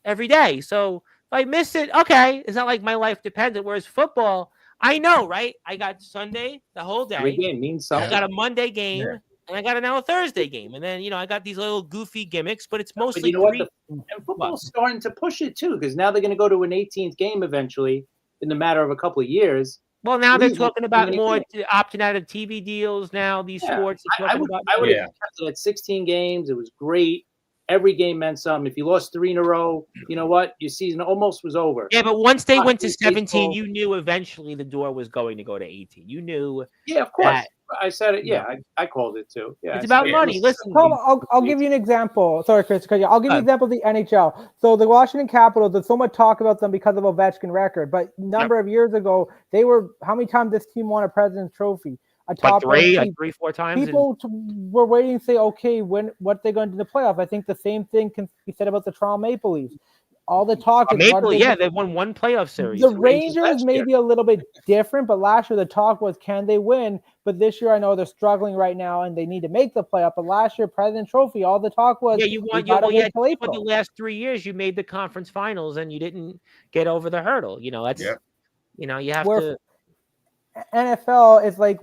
every day, so if I miss it, okay, it's not like my life depends on it. Whereas football, I know, right? I got Sunday the whole day. Every game means something. I got a Monday game. Yeah. And I got now a Thursday game, and then I got these little goofy gimmicks, but it's mostly. But and football's starting to push it too, because now they're going to go to an 18th game eventually, in the matter of a couple of years. Well, now they're talking about more opting out of TV deals. Now these sports. I would have kept it at 16 games. It was great. Every game meant something. If you lost 3 in a row, you know what? Your season almost was over. Yeah, but once they went to 17, you knew eventually the door was going to go to 18. You knew. Yeah, of course. I said it. Yeah, I called it too. Yeah, it's about money. Listen, I'll give you an example. Sorry, Chris. I'll give you an example of the NHL. So the Washington Capitals, there's so much talk about them because of Ovechkin record, but a number of years ago, they were. How many times this team won a President's Trophy? Like 3, 4 times. People were waiting to say, okay, what they're going to do in the playoff. I think the same thing can be said about the Toronto Maple Leafs. All the talk is they won 1 playoff series. The Rangers may be a little bit different, but last year the talk was, can they win? But this year I know they're struggling right now and they need to make the playoff. But last year, President Trophy, all the talk was, for the last 3 years you made the conference finals and you didn't get over the hurdle. You have to. NFL is like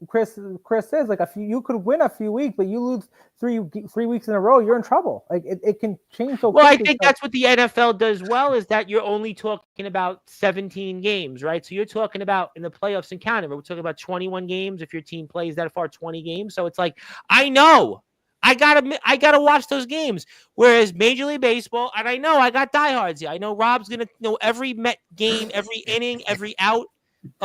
Chris says, like you could win a few weeks, but you lose 3 weeks in a row, you're in trouble. Like it can change so quickly. Well, I think that's what the NFL does well, is that you're only talking about 17 games, right? So you're talking about in the playoffs in Canada, we're talking about 21 games if your team plays that far, 20 games. So it's like, I know I gotta watch those games. Whereas Major League Baseball, and I know I got diehards here. I know Rob's gonna know every Met game, every inning, every out.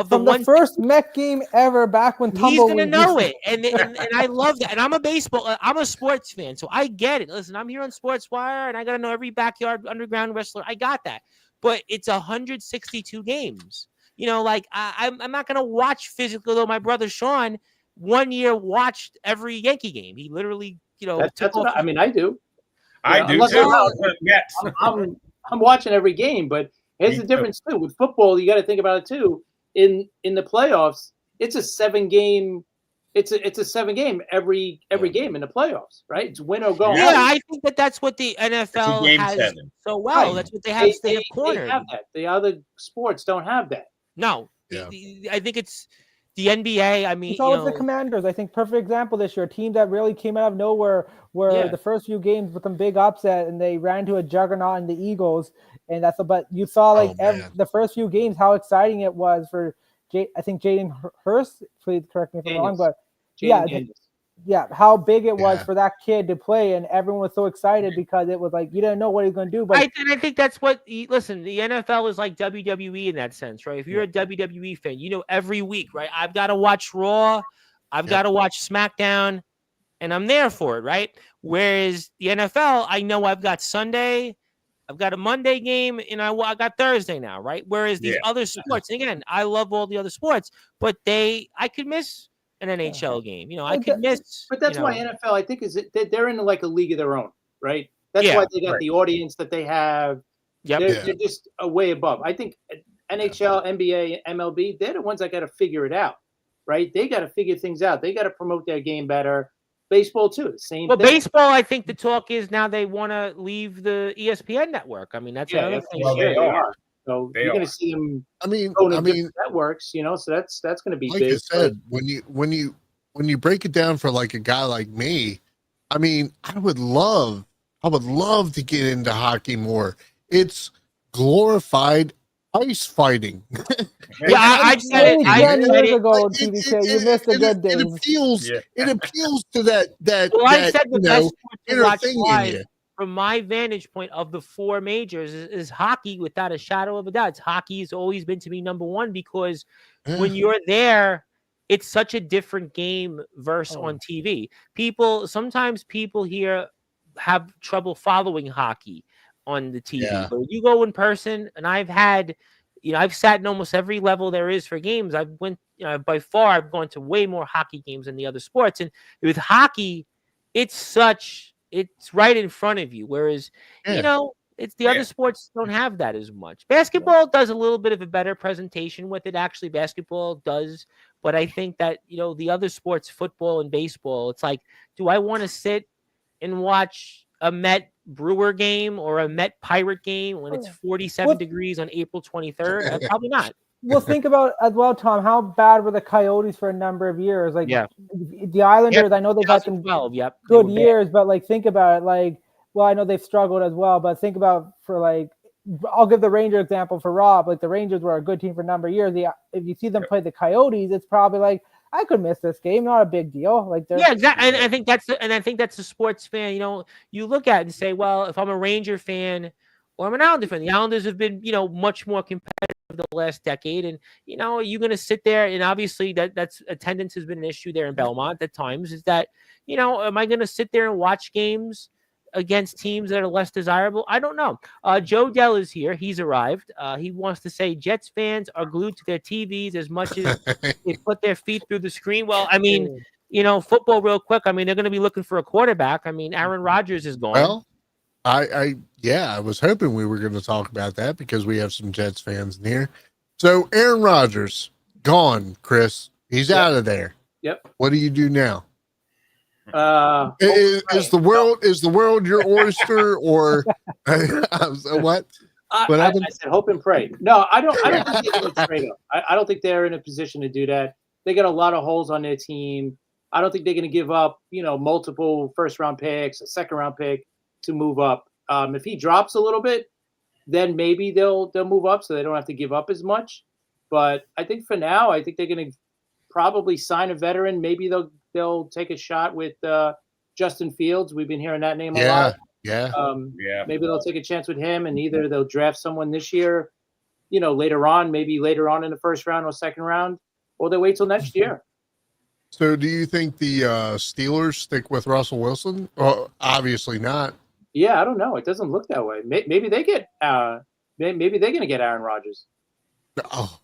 From the first Met game ever back when Tumbleweed. He's gonna know it, and I love that. And I'm a sports fan, so I get it. Listen, I'm here on Sportswire, and I gotta know every backyard underground wrestler. I got that, but it's 162 games. I'm not gonna watch physically. Though my brother Sean 1 year watched every Yankee game. He literally, that's what I do. I do too. Yes, I'm watching every game, but here's the difference too. With football, you got to think about it too. In the playoffs, it's a 7-game. It's a 7-game every game in the playoffs, right? It's win or go. Yeah, I think that's what the NFL has 7. So well. Right. That's what they have. They have cornered. They have that. The other sports don't have that. No, I think it's the NBA. I mean, it's always the Commanders. I think perfect example this year. A team that really came out of nowhere, where the first few games with some big upset, and they ran to a juggernaut in the Eagles. And but you saw the first few games how exciting it was for I think Jaden Hurst. Please correct me if I'm wrong, but how big it was for that kid to play, and everyone was so excited because it was like you didn't know what he was going to do. But I think that's what. Listen, the NFL is like WWE in that sense, right? If you're a WWE fan, every week, right? I've got to watch Raw, I've got to watch SmackDown, and I'm there for it, right? Whereas the NFL, I know I've got Sunday. I've got a Monday game, and I got Thursday now, right? Whereas these other sports, and again, I love all the other sports, but I could miss an NHL game. I could miss. But that's why NFL, I think, they're in like a league of their own, right? That's why they got the audience that they have. Yep. They're just a way above. I think NHL, NBA, MLB, they're the ones that got to figure it out, right? They got to figure things out. They got to promote their game better. Baseball too, the same thing. Baseball, I think the talk is now they want to leave the ESPN network. I mean, that's another thing. Well, they are. So you're going to see them. Go to networks, so that's going to be like big. I said, when you break it down for like a guy like me, I would love to get into hockey more. It's glorified ice fighting. I said it 10 years ago, TVK. You missed the good days. It appeals to that. Well, I said the best sport to watch live, from my vantage point of the 4 majors, is hockey without a shadow of a doubt. Hockey has always been to me number one because when you're there, it's such a different game versus on TV. Sometimes people here have trouble following hockey on the TV. But you go in person, and I've had, I've sat in almost every level there is for games. I've by far I've gone to way more hockey games than the other sports. And with hockey, it's right in front of you. Whereas, it's the other sports don't have that as much. Basketball does a little bit of a better presentation with it. Actually, basketball does. But I think that, the other sports, football and baseball, it's like, do I want to sit and watch a Met Brewer game or a Met Pirate game when it's 47 degrees on April 23rd? Probably not. Well, think about as well, Tom, how bad were the Coyotes for a number of years? Like the Islanders, I know they've had some good years, but like think about it, like, well, I know they've struggled as well, but think about for like, I'll give the Ranger example for Rob. Like the Rangers were a good team for a number of years. If you see them play the Coyotes, it's probably like, I could miss this game, not a big deal. Like exactly. And I think that's a sports fan. You look at it and say, well, if I'm a Ranger fan or I'm an Islander fan, the Islanders have been, much more competitive the last decade. And, you're going to sit there, and obviously that's attendance has been an issue there in Belmont at times, is that, am I going to sit there and watch games against teams that are less desirable? I don't know. Joe Dell is here. He's arrived. He wants to say Jets fans are glued to their TVs as much as they put their feet through the screen. Well, I mean, football real quick. I mean, they're going to be looking for a quarterback. I mean, Aaron Rodgers is gone. Well, I was hoping we were going to talk about that because we have some Jets fans in here. So Aaron Rodgers gone, Chris. He's out of there. Yep. What do you do now? Is the world your oyster, or what? I said hope and pray. No, I don't think they're going to trade up. I don't think they're in a position to do that. They got a lot of holes on their team. I don't think they're going to give up, multiple first-round picks, a second-round pick to move up. If he drops a little bit, then maybe they'll move up so they don't have to give up as much. But I think for now, I think they're going to probably sign a veteran. Maybe they'll take a shot with Justin Fields. We've been hearing that name a lot. Maybe they'll take a chance with him, and either they'll draft someone this year, later on in the first round or second round, or they'll wait till next year. So do you think the Steelers stick with Russell Wilson? Well, obviously not. Yeah, I don't know. It doesn't look that way. Maybe they get maybe they're going to get Aaron Rodgers. Oh.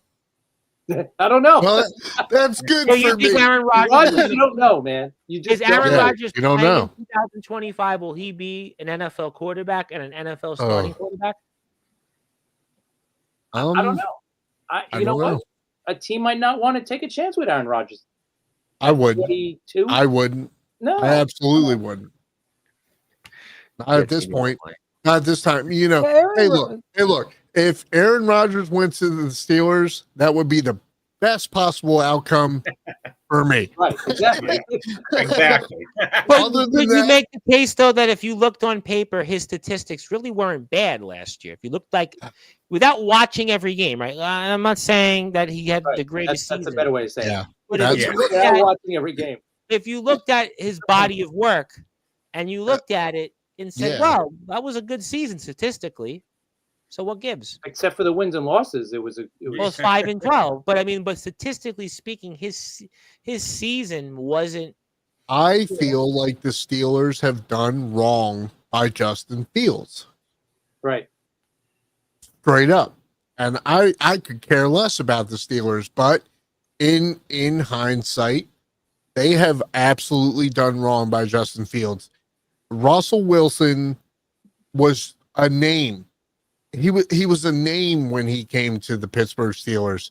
I don't know. Well, that's good so for you think me. Aaron Rodgers? You don't know, man. You just is Aaron Rodgers? You don't know. In 2025, will he be an NFL quarterback and an NFL starting quarterback? I don't know. I don't know what? A team might not want to take a chance with Aaron Rodgers. I wouldn't. 22? I wouldn't. No, I absolutely wouldn't. Not at this point. Not at this time. Hey, look. If Aaron Rodgers went to the Steelers, that would be the best possible outcome for me. Right, exactly. Exactly. But could you make the case, though, that if you looked on paper, his statistics really weren't bad last year? If you looked without watching every game, right? I'm not saying that he had the greatest season. That's a better way to say it. But without watching every game. If you looked at his body of work and you looked at it and said, wow, that was a good season statistically. So what gives? Except for the wins and losses, it was 5-12. But statistically speaking, his season wasn't. I feel like the Steelers have done wrong by Justin Fields. Right. Straight up. And I could care less about the Steelers, but in hindsight, they have absolutely done wrong by Justin Fields. Russell Wilson was a name. He was a name when he came to the Pittsburgh Steelers.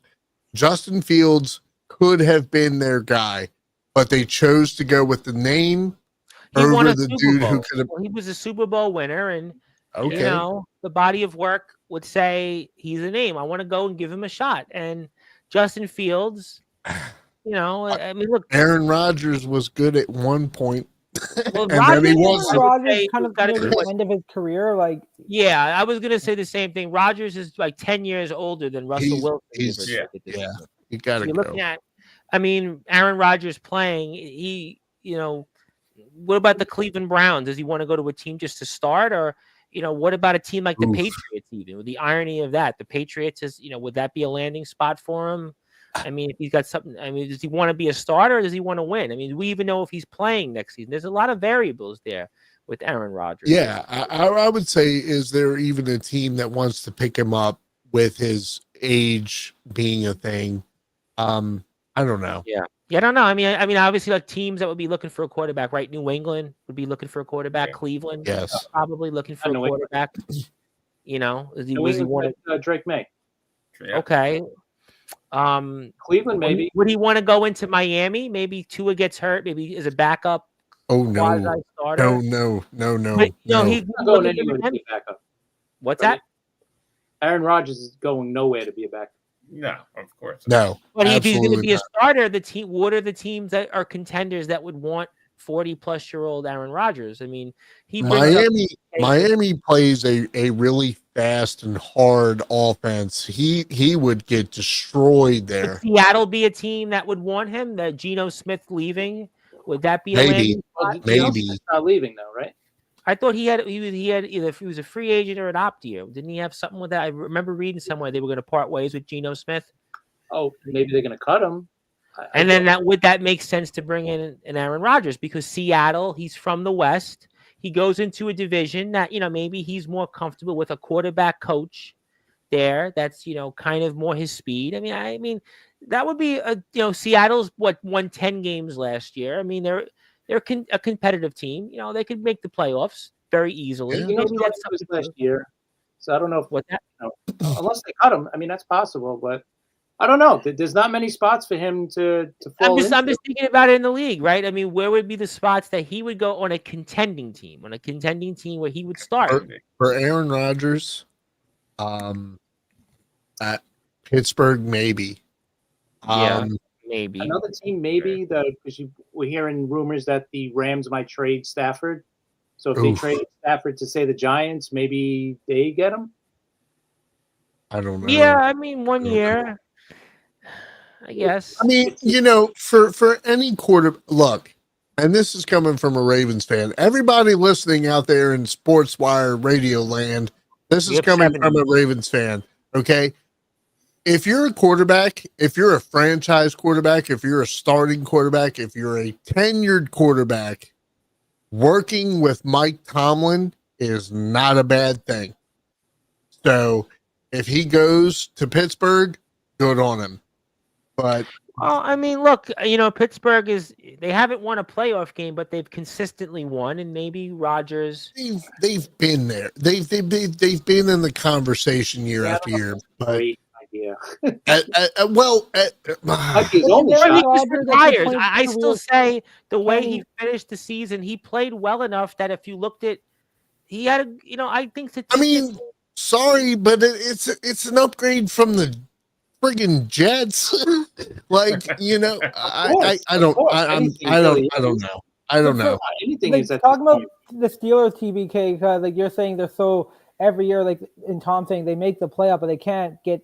Justin Fields could have been their guy, but they chose to go with the name over the dude who could have. He was a Super Bowl winner, and the body of work would say he's a name. I want to go and give him a shot. And Justin Fields, look, Aaron Rodgers was good at one point. Well, and then he was Rodgers kind of near the end of his career. I was gonna say the same thing. Rodgers is 10 years older than Russell Wilson. You gotta go. Looking at, Aaron Rodgers playing. What about the Cleveland Browns? Does he want to go to a team just to start, or what about a team like the Patriots? Even with the irony of that, the Patriots is would that be a landing spot for him? If he's got something, does he want to be a starter or does he want to win? Do we even know if he's playing next season? There's a lot of variables there with Aaron Rodgers. Yeah, I would say, is there even a team that wants to pick him up with his age being a thing. I don't know. Yeah, I don't know. I mean, obviously, like teams that would be looking for a quarterback, right? New England would be looking for a quarterback. Yeah. Cleveland, Yes, probably looking for a quarterback. Is he want Drake May? Yeah. Okay. Cleveland, maybe. Would he want to go into Miami? Maybe Tua gets hurt. Maybe as a backup. Oh no! Starter. No! No, he's not going anywhere to be a backup. What's that? Aaron Rodgers is going nowhere to be a backup. No, of course. No. But if he's going to be a starter, what are the teams that are contenders that would want 40-plus-year-old Aaron Rodgers? I mean, Miami plays a really fast and hard offense. He would get destroyed there. Would Seattle be a team that would want him? The Geno Smith leaving, would that be maybe? Maybe not leaving though, right? I thought he had either if he was a free agent or an opt-year. Didn't he have something with that? I remember reading somewhere they were going to part ways with Geno Smith. Oh, maybe they're going to cut him. And then that make sense to bring in an Aaron Rodgers because Seattle, he's from the West. He goes into a division that, maybe he's more comfortable with a quarterback coach there. That's, kind of more his speed. I mean, that would be Seattle's won 10 games last year. I mean, they're a competitive team. They could make the playoffs very easily. Yeah. Maybe that's last year. So I don't know if unless they cut him. I mean, that's possible, but I don't know. There's not many spots for him to fall into. I'm just thinking about it in the league, right? I mean, where would be the spots that he would go on a contending team where he would start? For Aaron Rodgers, at Pittsburgh, maybe. Maybe. Another team, maybe, because we're hearing rumors that the Rams might trade Stafford. So if they trade Stafford to, say, the Giants, maybe they get him? I don't know. Yeah, I mean, 1 year. I guess. I mean, for any look, and this is coming from a Ravens fan. Everybody listening out there in Sportswire Radio Land, this is coming from a Ravens fan. Okay, if you're a quarterback, if you're a franchise quarterback, if you're a starting quarterback, if you're a tenured quarterback, working with Mike Tomlin is not a bad thing. So if he goes to Pittsburgh, good on him. But I mean, look, Pittsburgh they haven't won a playoff game, but they've consistently won, and maybe Rodgers. They've been there. They've been in the conversation year after year. But great idea. I still say the way he finished the season, he played well enough that if you looked at, he had I think. I mean, sorry, but it's an upgrade from the friggin' Jets. I don't know. Anything is talking about the Steelers, TBK, because you're saying they're so every year, and Tom saying they make the playoff, but they can't get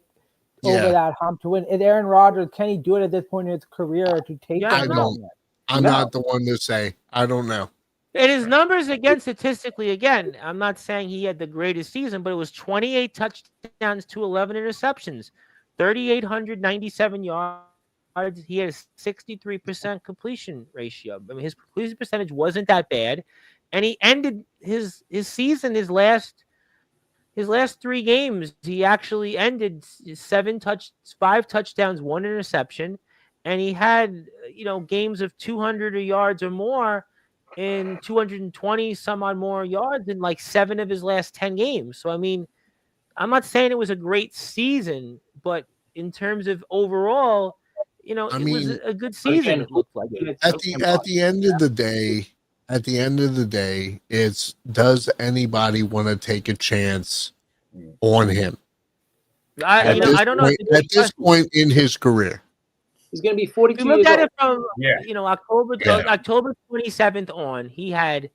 over that hump to win. Is Aaron Rodgers, can he do it at this point in his career to take? I'm not the one to say. I don't know. And his numbers statistically, again, I'm not saying he had the greatest season, but it was 28 touchdowns to 11 interceptions. 3,897 yards. He had a 63% completion ratio. I mean, his completion percentage wasn't that bad, and he ended his season, his last 3 games. He actually ended 5 touchdowns, 1 interception, and he had games of 200 yards or more in 220 some odd more yards in 7 of his last 10 games. So I mean, I'm not saying it was a great season, but in terms of overall, it was a good season. It looked like it. At the end of the day, it's, does anybody want to take a chance on him? I don't know. At this point in his career, he's going to be 42 years old. Look at it from October 27th on. He had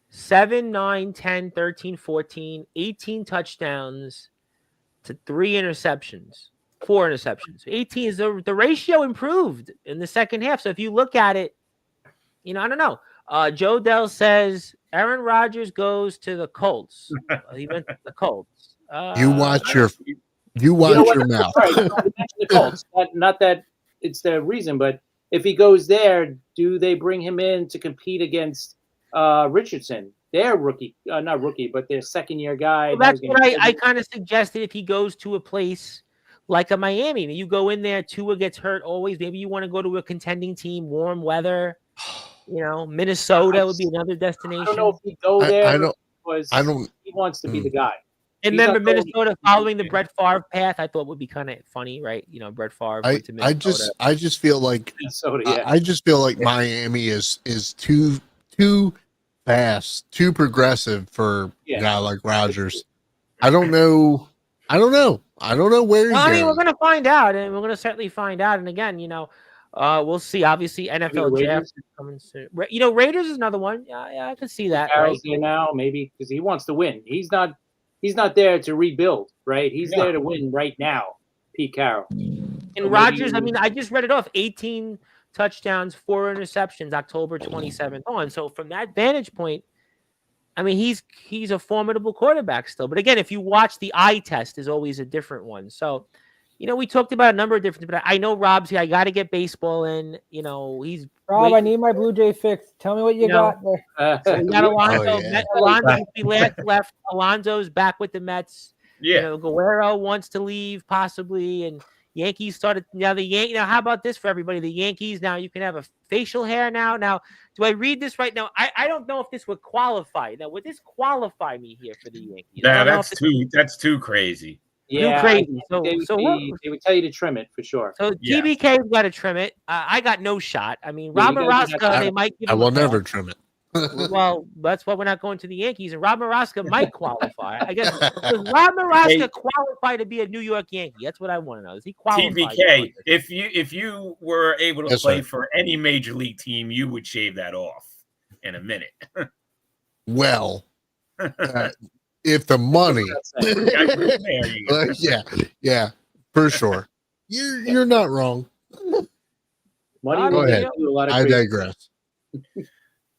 7, 9, 10, 13, 14, 18 touchdowns to 4 interceptions. 18 is the ratio improved in the second half. So if you look at it, I don't know. Joe Dell says Aaron Rodgers goes to the Colts. He went to the Colts. You watch your mouth. The Colts. Not that it's the reason, but if he goes there, do they bring him in to compete against Richardson? Their rookie, not rookie, but their second-year guy. Well, that's what I kind of suggested. If he goes to a place like a Miami. You go in there, Tua gets hurt always. Maybe you want to go to a contending team, warm weather. Minnesota would be another destination. I don't know if he'd go there because he wants to be the guy. And remember, Minnesota following the Brett Favre path, I thought would be kind of funny, right? Brett Favre went to Minnesota. I just feel like I just feel like Miami is too fast, too progressive for a guy like Rodgers. I don't know where he's going. We're going to find out, and we're going to certainly find out. And again, we'll see. Obviously, NFL draft is coming soon. Raiders is another one. Yeah, I can see that. Carroll's there now, maybe because he wants to win. He's not there to rebuild, right? He's there to win right now. Pete Carroll and Rodgers. I just read it off: 18 touchdowns, 4 interceptions, October 27th on. So from that vantage point, he's a formidable quarterback still. But again, if you watch the eye test, is always a different one. So. We talked about a number of different, but I know Rob's here. I got to get baseball in. He's Rob. I need my Blue Jay fix. Tell me what you got there. So we got Alonso. Alonso left. Alonso's back with the Mets. Yeah. Guerrero wants to leave possibly, and Yankees started now. How about this for everybody? The Yankees now you can have a facial hair now. Now, do I read this right now? I don't know if this would qualify. Now, would this qualify me here for the Yankees? No, that's too crazy. Yeah, crazy. They would tell you to trim it for sure. So TBK's got to trim it. I got no shot. Rob Maraska, they might give him I will never trim it. Well, that's why we're not going to the Yankees. And Rob Maraska might qualify. I guess does Rob Maraska qualify to be a New York Yankee? That's what I want to know. Is he qualified? TBK, if you were able to play for any major league team, you would shave that off in a minute. Well. If the money, yeah, for sure. You're not wrong. Money. Go ahead. I digress.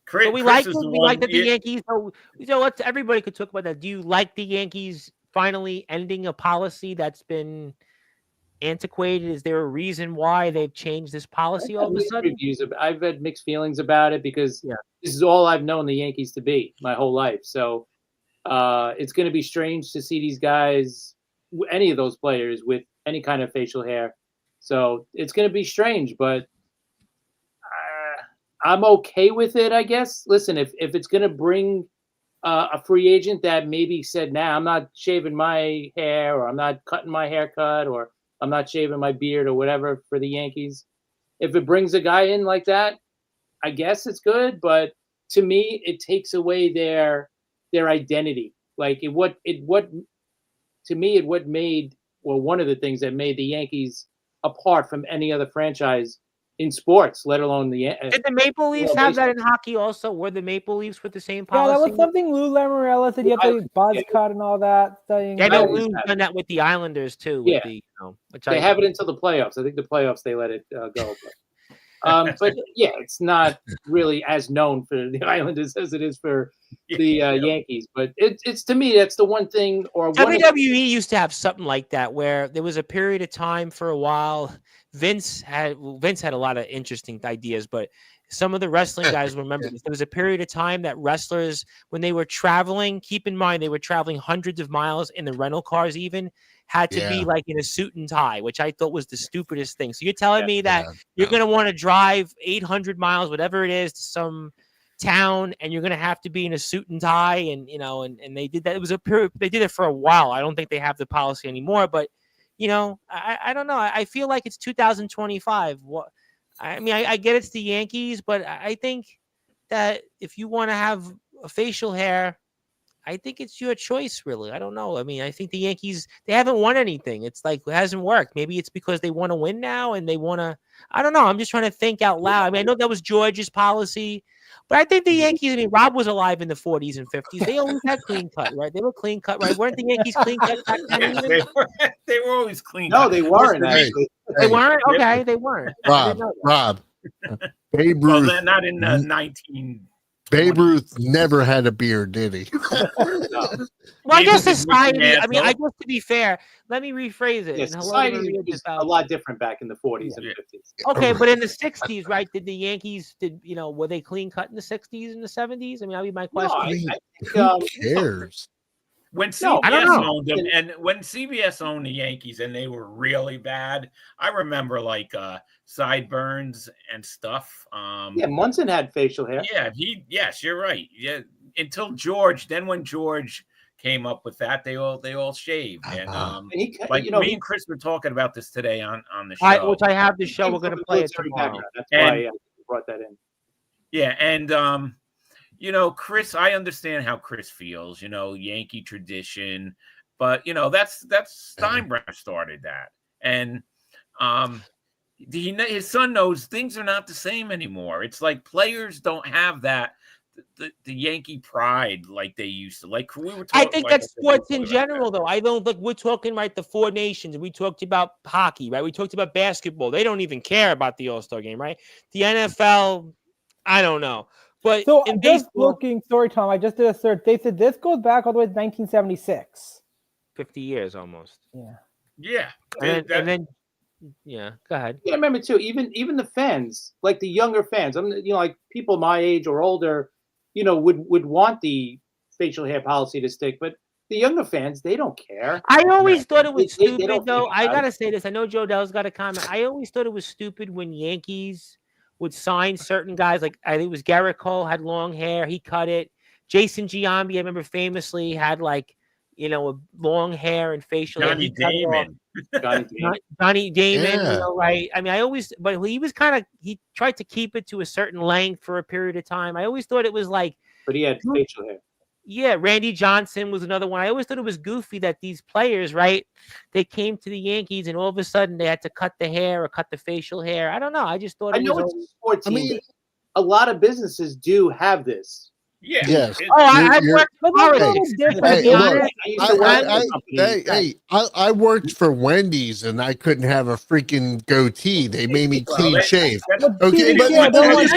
So we like that the Yankees. So everybody could talk about that. Do you like the Yankees finally ending a policy that's been antiquated? Is there a reason why they've changed this policy all of a sudden? I've had mixed feelings about it because this is all I've known the Yankees to be my whole life. So. It's going to be strange to see these guys, any of those players, with any kind of facial hair. So it's going to be strange, but I'm okay with it, I guess. Listen, if it's going to bring a free agent that maybe said, nah, I'm not shaving my hair, or I'm not cutting my haircut, or I'm not shaving my beard, or whatever for the Yankees. If it brings a guy in like that, I guess it's good. But to me, it takes away their identity. Like what made, well, one of the things that made the Yankees apart from any other franchise in sports, let alone did the Maple Leafs have that in hockey also? Were the Maple Leafs with the same policy? Yeah, that was something Lou Lamoriello said. You have to buzz cut and all that thing. I know Lou's done that with the Islanders too. Which they have it until the playoffs. I think the playoffs they let it go. But it's not really as known for the Islanders as it is for the Yankees. But it's to me, that's the one thing. Or WWE used to have something like that where there was a period of time for a while. Vince had a lot of interesting ideas, but some of the wrestling guys remember this. There was a period of time that wrestlers, when they were traveling, keep in mind they were traveling hundreds of miles in the rental cars even, had to be like in a suit and tie, which I thought was the stupidest thing. So you're telling me that you're going to want to drive 800 miles, whatever it is, to some town, and you're going to have to be in a suit and tie, and they did that. It was a period. They did it for a while. I don't think they have the policy anymore, but I don't know. I feel like it's 2025. I get it's the Yankees, but I think that if you want to have a facial hair, I think it's your choice, really. I don't know. I think the Yankees, they haven't won anything. It's like, it hasn't worked. Maybe it's because they want to win now and they want to, I don't know. I'm just trying to think out loud. I know that was George's policy, but I think the Yankees, Rob was alive in the 40s and 50s. They always had clean cut, right? They were clean cut, right? Weren't the Yankees clean cut back then? They were always clean cut. No, they weren't, actually. They weren't? Okay, they weren't. Rob. Babe Ruth. Well, not in 19... Babe Ruth never had a beard, did he? Well, I guess society. I guess to be fair, let me rephrase it. Society was a lot different back in the 40s and 50s. Okay, but in the 60s, right? Did the Yankees? Were they clean cut in the 60s and the 70s? That'd be my question. Who cares? When CBS owned them, and when CBS owned the Yankees and they were really bad, I remember like sideburns and stuff. Yeah, Munson had facial hair. Yeah, yes, you're right. Yeah, until George. Then when George came up with that, they all shaved. And like me and Chris were talking about this today on the show. Which I have the show. We're going to play it tomorrow. That's why I brought that in. Yeah, and you know, Chris, I understand how Chris feels, you know, Yankee tradition, but you know, that's Steinbrenner started that. And his son knows things are not the same anymore. It's like players don't have that the Yankee pride like they used to. Like we were talking, I think that's sports in general, though. I don't look. We're talking right the four nations. We talked about hockey, right? We talked about basketball. They don't even care about the All-Star game, right? The NFL, I don't know. But so in just looking, sorry, Tom, I just did a search. They said this goes back all the way to 1976. 50 years almost. Yeah. And then yeah, go ahead. Yeah, I remember too. Even the fans, like the younger fans, like people my age or older, you know, would want the facial hair policy to stick, but the younger fans, they don't care. I always thought it was stupid, though. I gotta say this. I know Joe Dell's got a comment. I always thought it was stupid when Yankees would sign certain guys. Like I think it was Garrett Cole had long hair, he cut it. Jason Giambi, I remember famously had like, you know, a long hair and facial hair. Johnny Damon. Johnny Damon, you know, right? I mean, but he tried to keep it to a certain length for a period of time. I always thought it was like, but he had facial hair. Yeah, Randy Johnson was another one. I always thought it was goofy that these players, right? They came to the Yankees and all of a sudden they had to cut the hair or cut the facial hair. I don't know. I just thought it's a sport team. A lot of businesses do have this. Yeah. Yes. I worked for I worked for Wendy's and I couldn't have a freaking goatee. They made me clean shave. Okay, but here's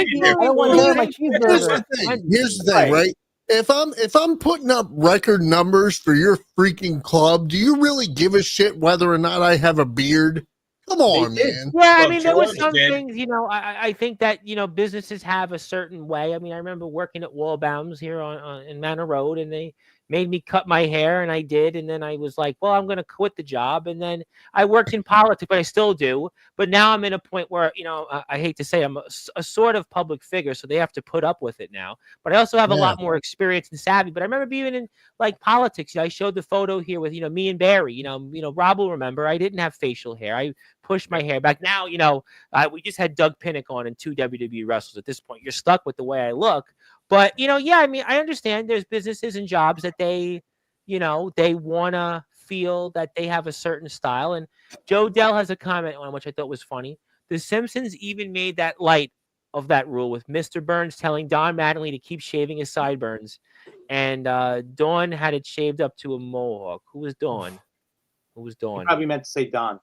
the thing, right? If I'm putting up record numbers for your freaking club, do you really give a shit whether or not I have a beard? Come on, man. Yeah, I mean, there were some things, you know, I think that, you know, businesses have a certain way. I mean, I remember working at Wallbaum's here in Manor Road, and they made me cut my hair, and I did. And then I was like, well, I'm going to quit the job. And then I worked in politics, but I still do. But now I'm in a point where, you know, I hate to say I'm a sort of public figure, so they have to put up with it now. But I also have a lot more experience and savvy. But I remember being in like politics. You know, I showed the photo here with, you know, me and Barry. You know, Rob will remember I didn't have facial hair. I pushed my hair back. Now, you know, we just had Doug Pinnick on and 2 WWE wrestlers. At this point, you're stuck with the way I look. But, you know, yeah, I mean, I understand there's businesses and jobs that they, you know, they want to feel that they have a certain style. And Joe Dell has a comment on which I thought was funny. The Simpsons even made that light of that rule with Mr. Burns telling Don Mattingly to keep shaving his sideburns. And Dawn had it shaved up to a mohawk. Who was Dawn? Who was Dawn? You probably meant to say Don.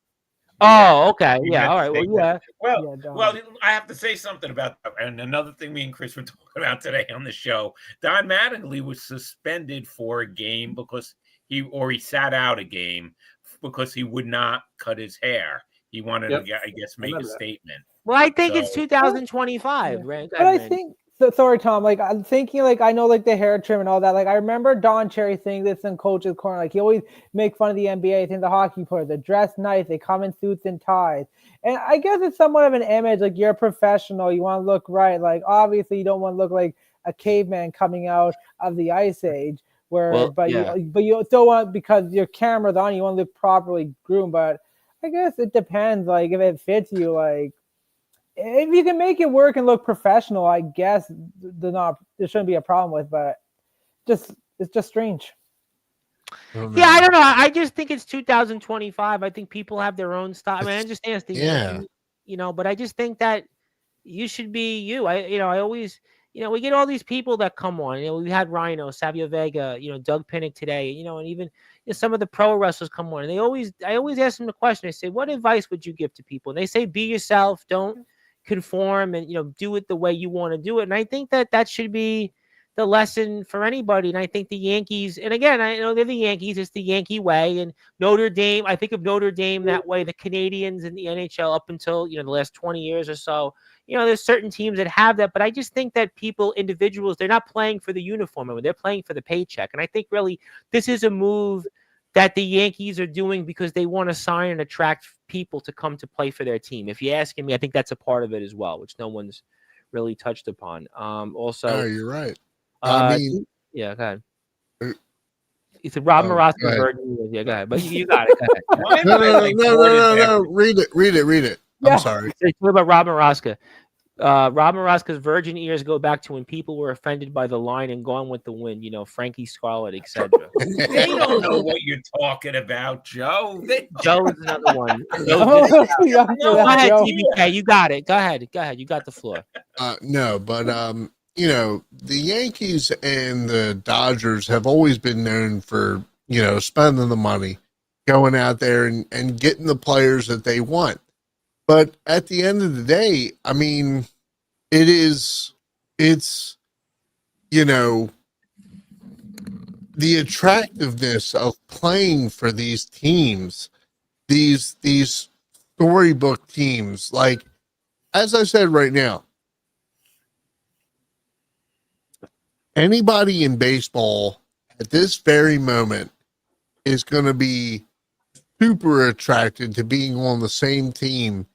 Oh, okay. Yeah. All right. Well, yeah. Well, I have to say something about that. And another thing me and Chris were talking about today on the show, Don Mattingly was suspended for a game because he sat out a game because he would not cut his hair. He wanted to, I guess, make a statement. Well, I think it's 2025, right? But I think, so sorry, Tom, like I'm thinking, like I know like the hair trim and all that. Like I remember Don Cherry saying this in Coach's Corner. Like he always make fun of the NBA, think the hockey players, they dress nice, they come in suits and ties. And I guess it's somewhat of an image, like you're a professional, you want to look right. Like obviously you don't want to look like a caveman coming out of the Ice Age. But you still want, because your camera's on, you want to look properly groomed. But I guess it depends, like if it fits you, like if you can make it work and look professional, I guess there shouldn't be a problem with, but it's just strange. Yeah, I don't know. I just think it's 2025. I think people have their own style. I mean, I understand, you know, but I just think that you should be you. I always, you know, we get all these people that come on. You know, we had Rhino, Savio Vega, you know, Doug Pinnick today, you know, and even some of the pro wrestlers come on. And I always ask them the question. I say, what advice would you give to people? And they say, be yourself. Don't conform and, you know, do it the way you want to do it. And I think that should be the lesson for anybody. And I think the Yankees, and again, I know they're the Yankees, it's the Yankee way. And Notre Dame, I think of Notre Dame that way, the Canadians and the NHL up until, the last 20 years or so. There's certain teams that have that, but I just think that individuals, they're not playing for the uniform. I mean, they're playing for the paycheck. And I think really this is a move that the Yankees are doing because they want to sign and attract people to come to play for their team. If you're asking me, I think that's a part of it as well, which no one's really touched upon. Also, oh, you're right. I mean, yeah, go ahead. It's a Rob Moroska Virgin. Yeah, go ahead. But you got it. Go ahead. No. Read it. Yeah. I'm sorry. It's about Rob Moroska. Rob Moroska's virgin ears go back to when people were offended by the line and Gone with the Wind, Frankie Scarlett, etc. They don't know what you're talking about, Joe. Joe is another one. Go ahead, TBK. You got it. Go ahead. You got the floor. No, but the Yankees and the Dodgers have always been known for, spending the money, going out there and getting the players that they want. But at the end of the day, I mean, it's, the attractiveness of playing for these teams, these storybook teams, like, as I said right now, anybody in baseball at this very moment is going to be super attracted to being on the same team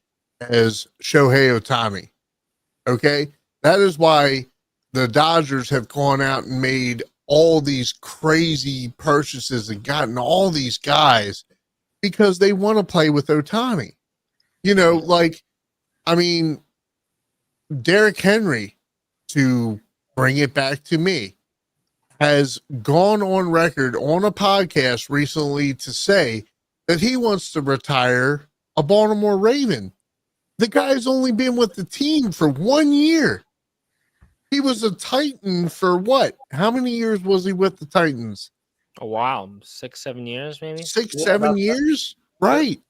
as Shohei Ohtani. Okay? That is why the Dodgers have gone out and made all these crazy purchases and gotten all these guys because they want to play with Ohtani. Derrick Henry, to bring it back to me, has gone on record on a podcast recently to say that he wants to retire a Baltimore Raven. The guy's only been with the team for 1 year. He was a Titan for what? How many years was he with the Titans? Oh, wow. 6-7 years, maybe? 6-7 years? Right.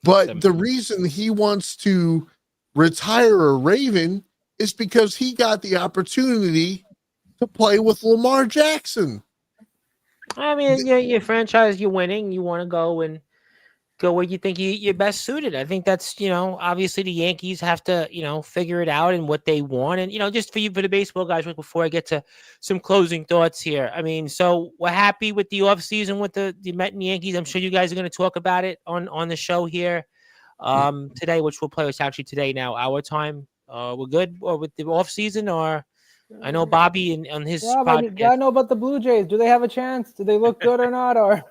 But the reason he wants to retire a Raven is because he got the opportunity to play with Lamar Jackson. I mean, your franchise, you're winning. You want to go where you think you're best suited. I think that's, obviously the Yankees have to, figure it out and what they want. And, just for the baseball guys, before I get to some closing thoughts here. I mean, so we're happy with the offseason with the Met and Yankees. I'm sure you guys are going to talk about it on the show here today, which we'll play. It's actually today now, our time. We're good with the offseason, or I know Bobby on his podcast. I know about the Blue Jays. Do they have a chance? Do they look good or not? Or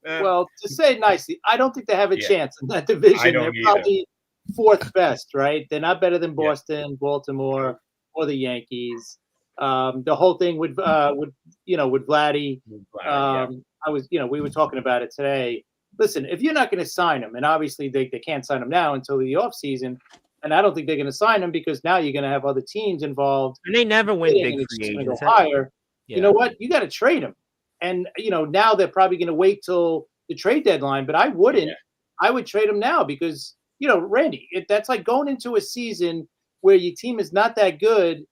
well, to say it nicely, I don't think they have a chance in that division. They're probably fourth best, right? They're not better than Boston, Baltimore, or the Yankees. The whole thing with Vladdy. We were talking about it today. Listen, if you're not going to sign him, and obviously they can't sign him now until the offseason, and I don't think they're going to sign him because now you're going to have other teams involved. And they never win big free agents. Higher. Yeah. You know what? You got to trade him. And, now they're probably going to wait till the trade deadline, but I wouldn't. Yeah. I would trade him now because, Randy, that's like going into a season where your team is not that good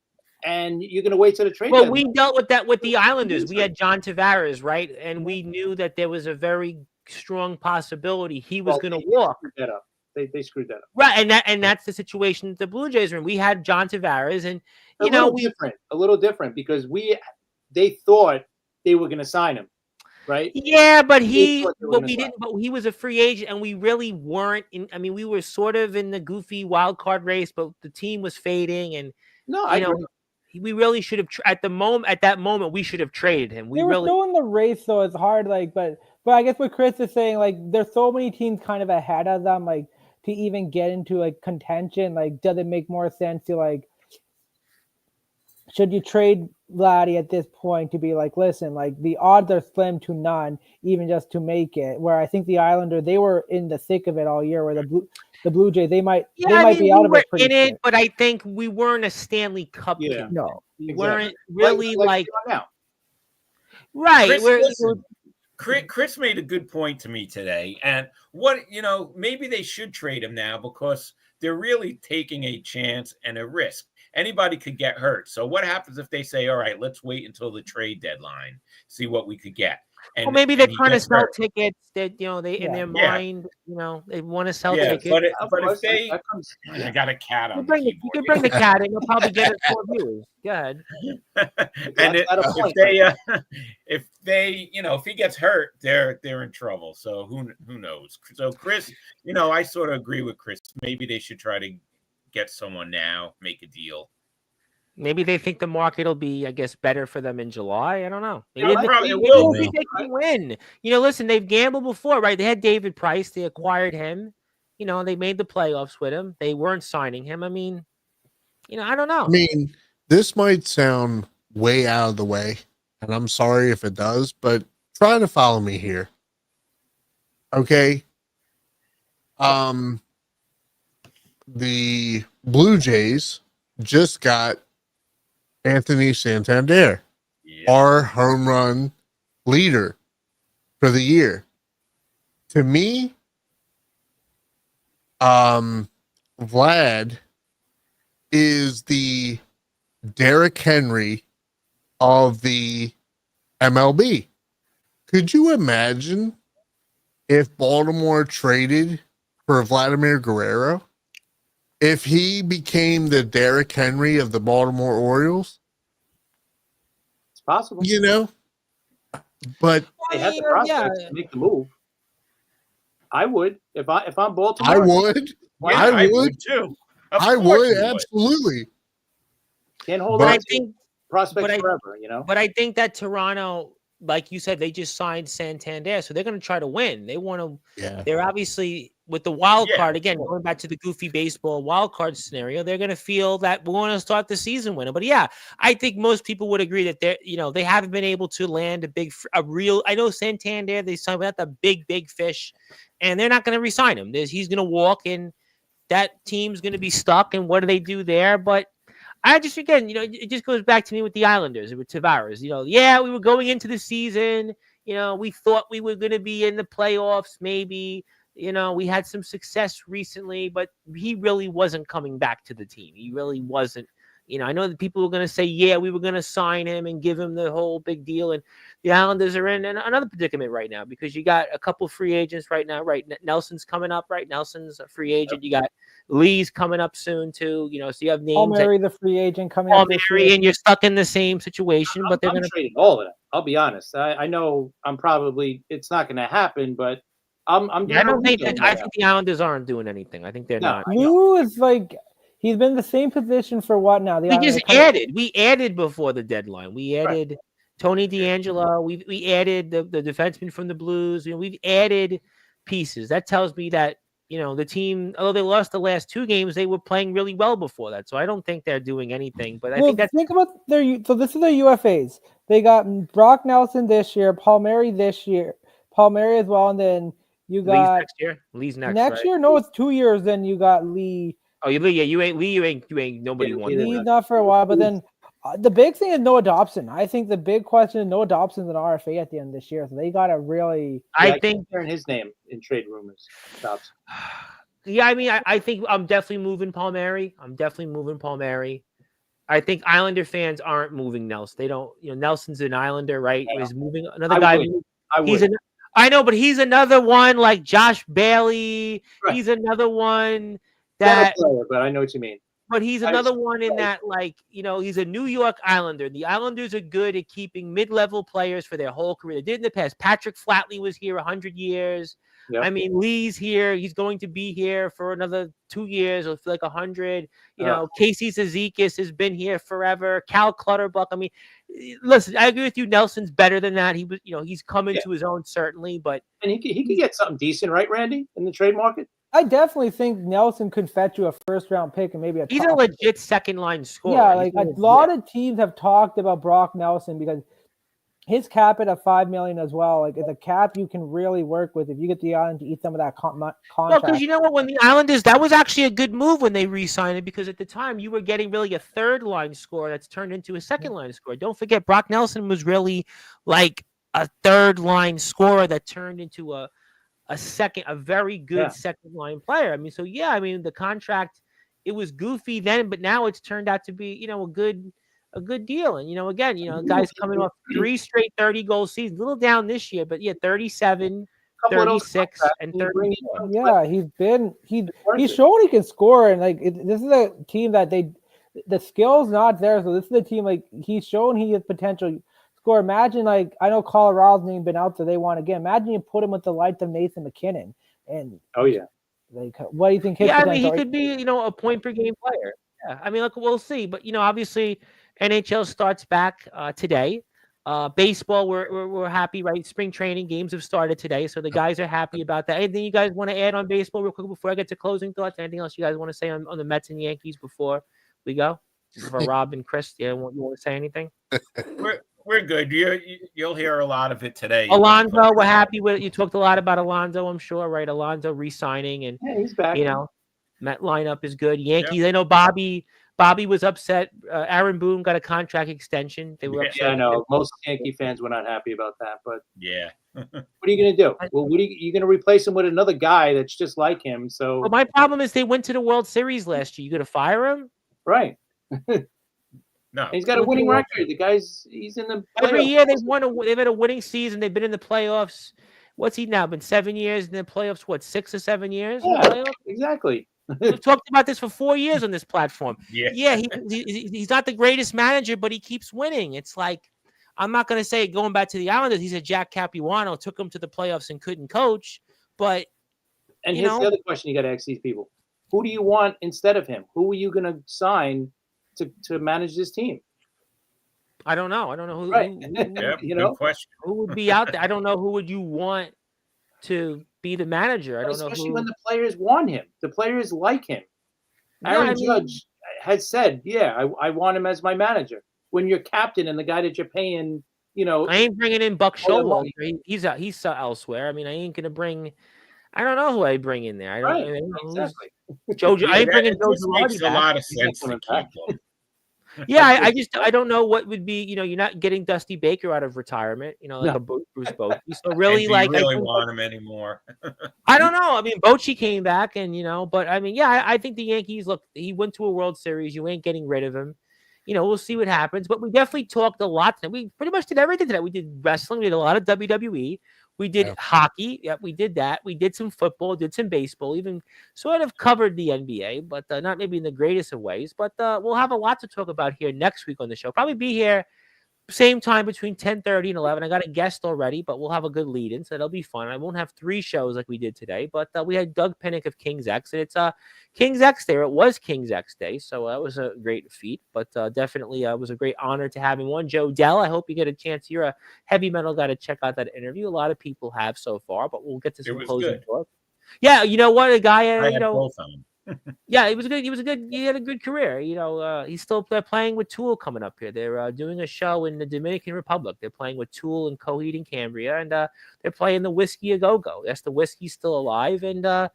and you're going to wait till the trade deadline. Well, we dealt with that with the Islanders. We had John Tavares, right? And we knew that there was a very strong possibility he was going to walk. They screwed that up. Right, and that's the situation the Blue Jays are in. We had John Tavares, and a little different because they thought they were going to sign him, right? Yeah, but we didn't. But he was a free agent, and we really weren't. We were sort of in the goofy wild card race, but the team was fading, and we really should have at that moment we should have traded him. They were still in the race, so it's hard. But I guess what Chris is saying, there's so many teams kind of ahead of them, to even get into contention. Does it make more sense to should you trade Vladdy at this point to be listen, the odds are slim to none, even just to make it. Where I think the Islanders, they were in the thick of it all year. Where the Blue Jays, they might be out of it pretty quick. But I think we weren't a Stanley Cup team. No, we weren't really now. Right. Chris made a good point to me today. And maybe they should trade him now because they're really taking a chance and a risk. anybody could get hurt. So what happens if they say, all right, let's wait until the trade deadline, see what we could get? And well, maybe they're trying to sell tickets that they in their mind, they want to sell tickets. But if they, I got a cat on the keyboard. You can bring the cat in. You'll probably get 4 viewers. Go ahead. And if he gets hurt, they're in trouble. So who knows? So Chris, I sort of agree with Chris. Maybe they should try to get someone now, make a deal. Maybe they think the market will be, I guess, better for them in July. I don't know. Maybe it will be. They can win. Listen, they've gambled before, right? They had David Price. They acquired him. They made the playoffs with him. They weren't signing him. I mean, I don't know. I mean, this might sound way out of the way, and I'm sorry if it does, but try to follow me here. Okay. The Blue Jays just got Anthony Santander, our home run leader for the year. To me, Vlad is the Derrick Henry of the MLB. Could you imagine if Baltimore traded for Vladimir Guerrero? If he became the Derrick Henry of the Baltimore Orioles? It's possible. But they have the prospects to make the move. I would if I'm Baltimore. I would. I would too. I would absolutely. Can't hold on to prospects forever, But I think that Toronto, like you said, they just signed Santander, so they're going to try to win. They want to. Yeah. They're obviously with the wild card again. Going back to the goofy baseball wild card scenario, they're going to feel that we want to start the season winning. But I think most people would agree that they haven't been able to land a real. I know Santander, they signed without the big fish, and they're not going to re-sign him. He's going to walk, and that team's going to be stuck. And what do they do there? But I just, again, it just goes back to me with the Islanders, with Tavares. We were going into the season. We thought we were going to be in the playoffs, maybe. We had some success recently, but he really wasn't coming back to the team. He really wasn't. I know that people were going to say, we were going to sign him and give him the whole big deal. And the Islanders are in another predicament right now because you got a couple free agents right now, right? Nelson's coming up, right? Nelson's a free agent. You got Lee's coming up soon too. So you have names. Paul Mary, the free agent, coming up. And you're stuck in the same situation. But they're going to trade all of them. I'll be honest. I know it's not going to happen, but I think the Islanders aren't doing anything. I think they're not. Lou is he's been in the same position for what now? We added before the deadline. We added Tony DeAngelo. We added the defenseman from the Blues. We've added pieces. That tells me that the team, although they lost the last 2 games, they were playing really well before that. So I don't think they're doing anything. But think about so this is their UFAs. They got Brock Nelson this year, Paul Mary this year, Paul Mary as well, and then you got next year. Lee's next. Next year, no, it's 2 years. Then you got Lee. Oh, you ain't Lee. You ain't nobody won. Lee's not for a while, but then the big thing is Noah Dobson. I think the big question is Noah Dobson's an RFA at the end of this year, so they got to really. I think hearing his name in trade rumors. Dobson. I think I'm definitely moving Paul Mary. I think Islander fans aren't moving Nelson. They don't. Nelson's an Islander, right? Yeah. He's moving another guy. I know, but he's another one like Josh Bailey. Right. He's another one that. Player, but I know what you mean. But he's another one in that, he's a New York Islander. The Islanders are good at keeping mid-level players for their whole career. They did in the past. Patrick Flatley was here 100 years. Yep. I mean, Lee's here. He's going to be here for another 2 years or like 100. Casey Zizekas has been here forever. Cal Clutterbuck. I mean, listen, I agree with you. Nelson's better than that. He was, he's coming to his own certainly, but and he could get something decent, right, Randy, in the trade market. I definitely think Nelson could fetch you a first-round pick and maybe he's a legit second-line scorer. Yeah, a lot of teams have talked about Brock Nelson because his cap at $5 million as well. It's a cap you can really work with if you get the Islanders to eat some of that contract. Well, because you know what, when the Islanders, that was actually a good move when they re-signed it because at the time you were getting really a third-line scorer that's turned into a second-line scorer. Don't forget, Brock Nelson was really like a third-line scorer that turned into a very good second line player. I mean, the contract it was goofy then, but now it's turned out to be, a good deal. And, again, guys coming off 3 straight 30-goal seasons, a little down this year, but 37, 36, and 34. Yeah, he's shown he can score, and this is a team that the skill's not there. So this is a team he's shown he has potential score. Imagine I know Colorado's name been out there. They want again. Imagine you put him with the likes of Nathan McKinnon and what do you think? He could be a point per game player. Yeah, I mean, look, we'll see. But obviously, NHL starts back today. Baseball, we're happy, right? Spring training games have started today, so the guys are happy about that. Anything you guys want to add on baseball real quick before I get to closing thoughts? Anything else you guys want to say on the Mets and Yankees before we go? For Rob and Chris, you want to say anything? We're good. You'll hear a lot of it today. Alonso, we're happy with it. You talked a lot about Alonso, I'm sure, right? Alonso re-signing, and he's back. Met lineup is good. Yankees, I know Bobby was upset. Aaron Boone got a contract extension. They were upset. Yeah, I know. Most Yankee fans were not happy about that, but yeah. What are you going to do? Well, you're going to replace him with another guy that's just like him. So, well, my problem is they went to the World Series last year. You going to fire him? Right. No, he's got a winning record. The he's in the playoffs. Every year they've had a winning season. They've been in the playoffs. What's he now? Been 7 years in the playoffs? What, 6 or 7 years? Yeah, exactly. We've talked about this for 4 years on this platform. Yeah, he's not the greatest manager, but he keeps winning. It's like, I'm not going to say going back to the Islanders, he's a Jack Capuano, took him to the playoffs and couldn't coach. But here's the other question you got to ask these people: who do you want instead of him? Who are you going to sign to manage this team? I don't know. I don't know who. Right. Good question. Who would be out there? I don't know who would you want to be the manager. I don't know. Especially when the players want him. The players like him. Aaron Judge has said, I want him as my manager. When you're captain and the guy that you're paying, I ain't bringing in Buck Showalter. He's elsewhere. I mean, I ain't gonna bring. I don't know who I bring in there. Exactly. I ain't bringing Joe Girardi makes a lot of sense to keep him. Yeah, I don't know what would be. You're not getting Dusty Baker out of retirement. A Bruce Bochy. So really, I really want him anymore. I don't know. I mean, Bochy came back, and but I mean, I think the Yankees. Look, he went to a World Series. You ain't getting rid of him. We'll see what happens. But we definitely talked a lot. We pretty much did everything today. We did wrestling. We did a lot of WWE. We did hockey. Yeah, we did that. We did some football, did some baseball, even sort of covered the NBA, but not maybe in the greatest of ways. But we'll have a lot to talk about here next week on the show. Probably be here same time between 10:30 and 11. I got a guest already, but we'll have a good lead-in, so that'll be fun. I won't have 3 shows like we did today, but we had Doug Pinnick of King's X, and it's King's X Day. It was King's X Day, so that was a great feat, but definitely was a great honor to have him on. Joe Dell, I hope you get a chance. You're a heavy metal guy to check out that interview. A lot of people have so far, but we'll get to some closing talk. Yeah, you know what? A guy, yeah, he was good. He had a good career. He's still playing with Tool coming up here. They're doing a show in the Dominican Republic. They're playing with Tool and Coheed and Cambria, and they're playing the Whiskey a Go-Go. Yes, the Whiskey's still alive, and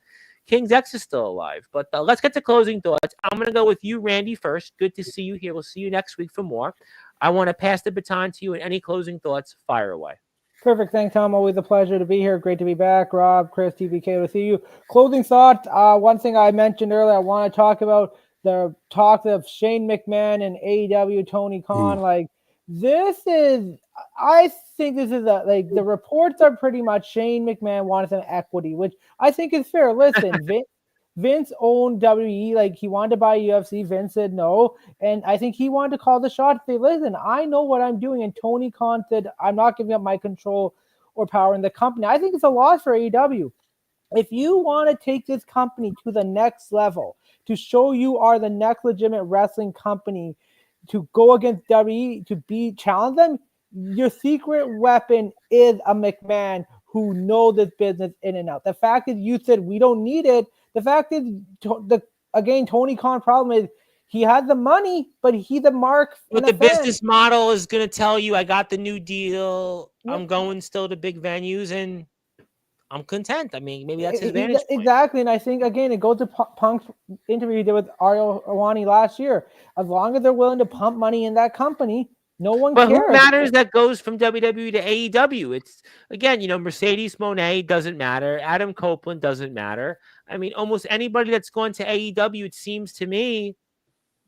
King's X is still alive. But let's get to closing thoughts. I'm going to go with you, Randy, first. Good to see you here. We'll see you next week for more. I want to pass the baton to you, and any closing thoughts, fire away. Perfect. Thanks, Tom. Always a pleasure to be here. Great to be back. Rob, Chris, TBK, to see you. Closing thought. One thing I mentioned earlier, I want to talk about the talk of Shane McMahon and AEW, Tony Khan. I think this is the reports are pretty much Shane McMahon wanted some equity, which I think is fair. Listen, Vince owned WWE, he wanted to buy UFC. Vince said no, and I think he wanted to call the shot. Say, listen, I know what I'm doing, and Tony Khan said, I'm not giving up my control or power in the company. I think it's a loss for AEW. If you want to take this company to the next level, to show you are the next legitimate wrestling company, to go against WWE, to challenge them, your secret weapon is a McMahon who knows this business in and out. The fact that you said we don't need it, the fact is, Tony Khan problem is he has the money, but he's a mark. But the business model is going to tell you, I got the new deal. I'm going still to big venues, and I'm content. I mean, maybe that's his advantage. Exactly, and I think, again, it goes to Punk's interview he did with Ariel Arwani last year. As long as they're willing to pump money in that company, No one but cares. Who matters that goes from WWE to AEW? It's again, Mercedes Moné doesn't matter. Adam Copeland doesn't matter. I mean, almost anybody that's gone to AEW, it seems to me.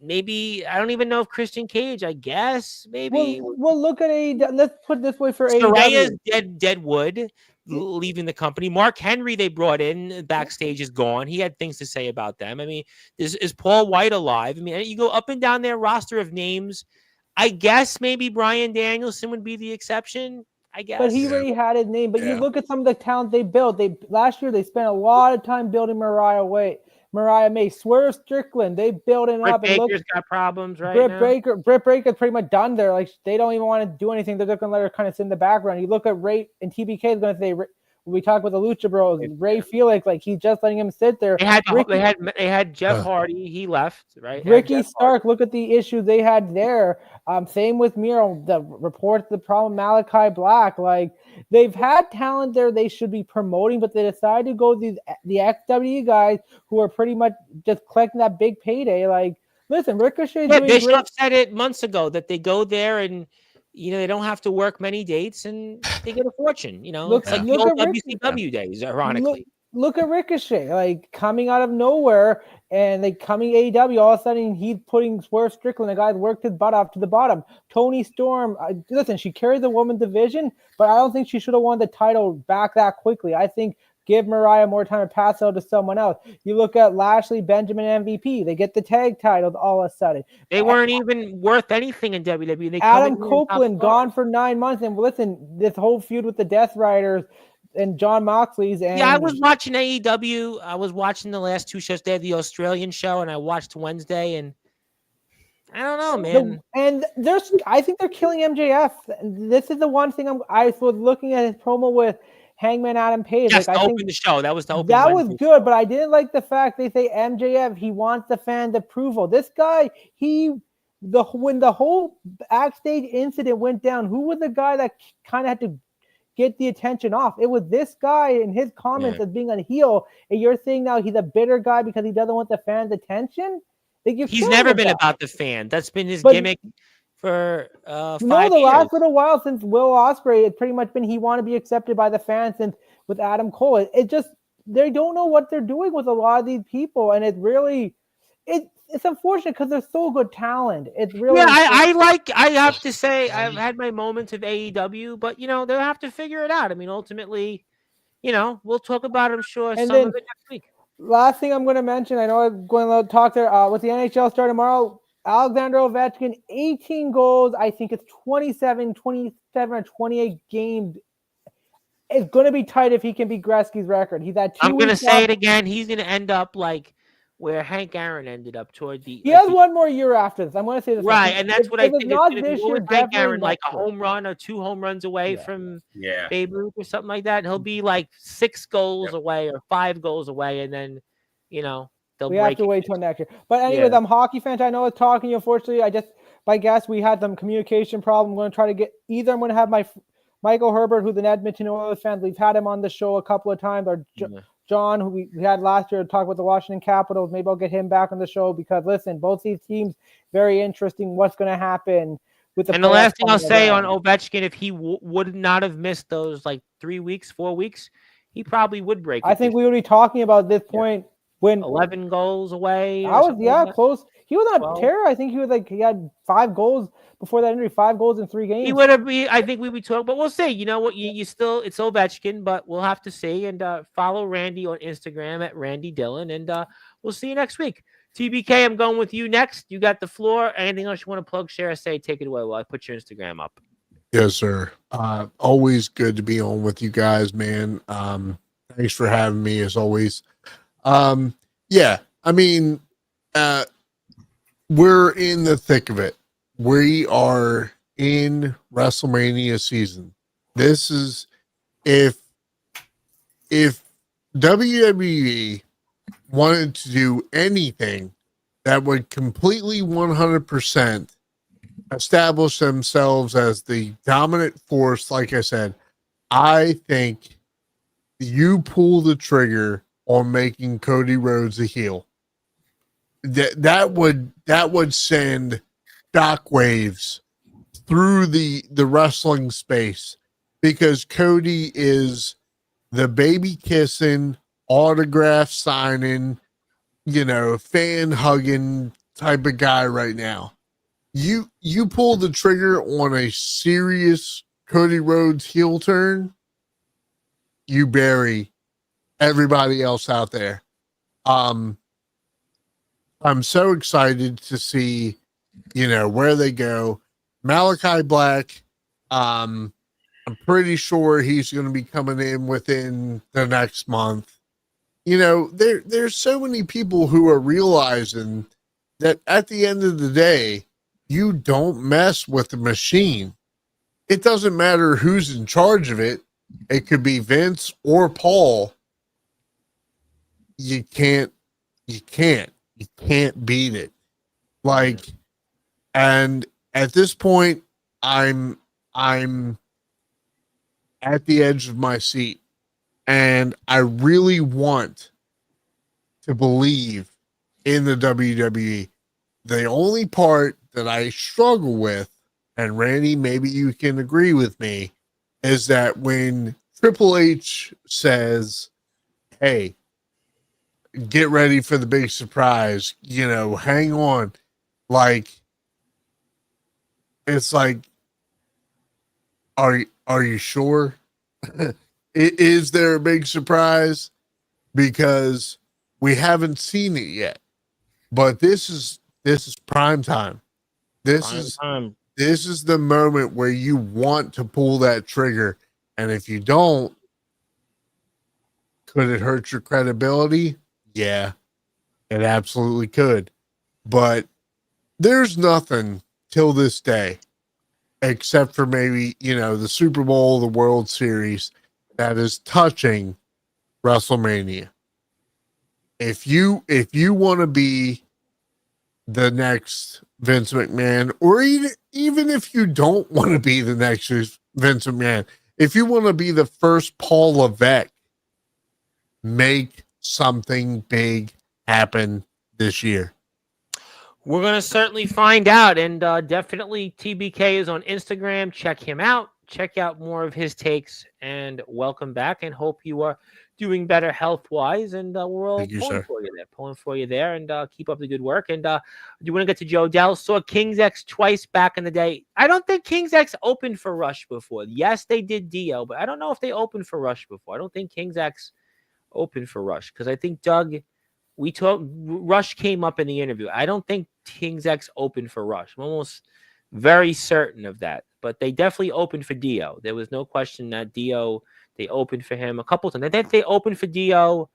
Maybe I don't even know if Christian Cage. I guess maybe. Well, look at AEW. Let's put it this way for Soraya's AEW. Deadwood leaving the company. Mark Henry they brought in backstage is gone. He had things to say about them. I mean, is Paul White alive? I mean, you go up and down their roster of names. I guess maybe Bryan Danielson would be the exception. I guess, but he already had his name. But you look at some of the talent they built. Last year they spent a lot of time building Mariah May, Swerve Strickland. They built it up. Britt Baker's got problems right now. Britt Baker's pretty much done there. Like they don't even want to do anything. They're just gonna let her kind of sit in the background. You look at Ray and TBK is gonna say. When we talk about the Lucha Bros, Ray Felix, like he's just letting him sit there. They had Jeff Hardy. He left, right? Ricky Stark. Look at the issue they had there. Same with Miro. The reports, the problem, Malachi Black. Like they've had talent there. They should be promoting, but they decided to go the XWE guys who are pretty much just collecting that big payday. Like, listen, Ricochet. Bischoff said it months ago that they go there and. They don't have to work many dates and they get a fortune. It's like the old WCW days, ironically. Look at Ricochet, like coming out of nowhere and like coming AEW. All of a sudden, he's putting Swerve Strickland, a guy that worked his butt off to the bottom. Toni Storm, listen, she carried the women's division, but I don't think she should have won the title back that quickly. I think give Mariah more time to pass out to someone else. You look at Lashley, Benjamin, MVP. They get the tag titles all of a sudden. They weren't even worth anything in WWE. Adam Copeland gone for 9 months. And listen, this whole feud with the Death Riders and John Moxley's. And I was watching AEW. I was watching the last two shows. They had the Australian show, and I watched Wednesday. And I don't know, man. I think they're killing MJF. This is the one thing I was looking at his promo with Hangman Adam Page. Yes, to open the show. That was the open. That was good, but I didn't like the fact they say MJF. He wants the fan approval. This guy, when the whole backstage incident went down, who was the guy that kind of had to get the attention off? It was this guy and his comments as being a heel. And you're saying now he's a bitter guy because he doesn't want the fans' attention. He's never been about the fan. That's been his gimmick. For 5 years. The last little while since Will Ospreay, it's pretty much been he want to be accepted by the fans. Since with Adam Cole, it just they don't know what they're doing with a lot of these people, and it's unfortunate because they're so good talent. It's really I have to say I've had my moments of AEW, but they'll have to figure it out. I mean, ultimately, we'll talk about it, I'm sure, some of it next week. Last thing I'm going to mention, I know I'm going to talk there with the NHL start tomorrow. Alexander Ovechkin, 18 goals. I think it's 27 or 28 games. It's going to be tight if he can beat Gretzky's record. He's at 2 I'm going to say it again. He's going to end up like where Hank Aaron ended up toward the. He has one more year after this. I'm going to say this. Right, and that's what I think. Not this year, Hank Aaron, like a home run or 2 home runs away from Babe Ruth or something like that. And he'll be like 6 goals away or 5 goals away, and then, we have to wait till next year. But anyways, I'm hockey fans. I know it's talking. Unfortunately, by guess we had some communication problem. I'm going to try to get either. I'm going to have my Michael Herbert, who's an Edmonton Oilers fan. We've had him on the show a couple of times. Or John, who we had last year, to talk about the Washington Capitals. Maybe I'll get him back on the show because listen, both these teams very interesting. What's going to happen with the? And the last thing I'll say on Ovechkin, if he would not have missed those like 3 weeks, 4 weeks, he probably would break. I think we would be talking about this point. When 11 goals away. Close. He was on a tear. I think he had 5 goals before that injury, 5 goals in 3 games. He would have been, I think we would talk, but we'll see. You know what? You still, it's Ovechkin, but we'll have to see. And follow Randy on Instagram at Randy Dillon. And we'll see you next week. TBK, I'm going with you next. You got the floor. Anything else you want to plug, share, say, take it away while I put your Instagram up. Yes, sir. Always good to be on with you guys, man. Thanks for having me as always. I mean, we're in the thick of it. We are in WrestleMania season. This is if WWE wanted to do anything that would completely 100% establish themselves as the dominant force, like I said, I think you pull the trigger on making Cody Rhodes a heel. That would send shockwaves through the wrestling space, because Cody is the baby kissing, autograph signing, fan hugging type of guy right now. You pull the trigger on a serious Cody Rhodes heel turn, you bury everybody else out there. I'm so excited to see, where they go. Malachi Black, I'm pretty sure he's going to be coming in within the next month. There's so many people who are realizing that at the end of the day, you don't mess with the machine. It doesn't matter who's in charge of it. It could be Vince or Paul. You can't beat it. And at this point, I'm at the edge of my seat, and I really want to believe in the WWE. The only part that I struggle with, and Randy, maybe you can agree with me, is that when Triple H says, hey, get ready for the big surprise, hang on. It's like, are you sure? Is there a big surprise? Because we haven't seen it yet. But this is prime time. This is the moment where you want to pull that trigger. And if you don't, could it hurt your credibility? Yeah, it absolutely could. But there's nothing till this day, except for maybe, the Super Bowl, the World Series, that is touching WrestleMania. If you want to be the next Vince McMahon, or even if you don't want to be the next Vince McMahon, if you want to be the first Paul Levesque, make something big happen this year. We're going to certainly find out, and definitely TBK is on Instagram. Check him out. Check out more of his takes, and welcome back, and hope you are doing better health-wise, and we're all pulling for you there, and keep up the good work. And you want to get to Joe Dell? Saw King's X twice back in the day. I don't think King's X opened for Rush before. Yes, they did Dio, but I don't know if they opened for Rush before. I don't think King's X opened for Rush, because I think Rush came up in the interview. I don't think King's X opened for Rush. I'm almost very certain of that. But they definitely opened for Dio. There was no question that Dio, they opened for him a couple times. I think they opened for Dio.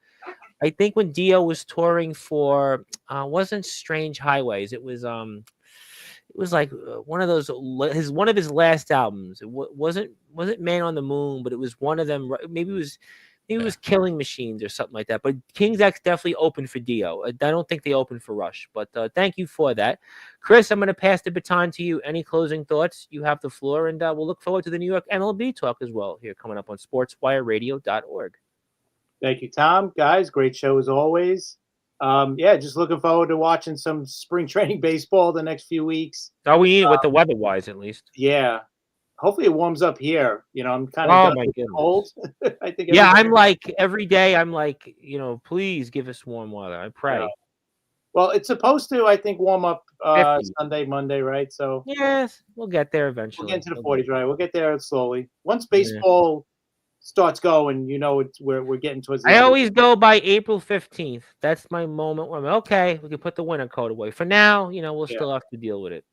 I think when Dio was touring for, wasn't Strange Highways. It was like one of his last albums. It wasn't Man on the Moon, but it was one of them. Maybe it was Killing Machines or something like that. But King's X definitely opened for Dio. I don't think they opened for Rush. But thank you for that. Chris, I'm going to pass the baton to you. Any closing thoughts? You have the floor. And we'll look forward to the New York MLB talk as well here coming up on sportswireradio.org. Thank you, Tom. Guys, great show as always. Just looking forward to watching some spring training baseball the next few weeks. Oh, we need it with the weather-wise, at least. Yeah. Hopefully it warms up here. I'm kind of cold. I think. Yeah, I'm like every day. I'm like, please give us warm weather. I pray. Yeah. Well, it's supposed to, I think, warm up Sunday, Monday, right? So yes, we'll get there eventually. We'll get into the 40s, right? We'll get there slowly. Once baseball starts going, we're getting towards. I always go by April 15th. That's my moment where I'm okay. We can put the winter coat away. For now, we'll still have to deal with it.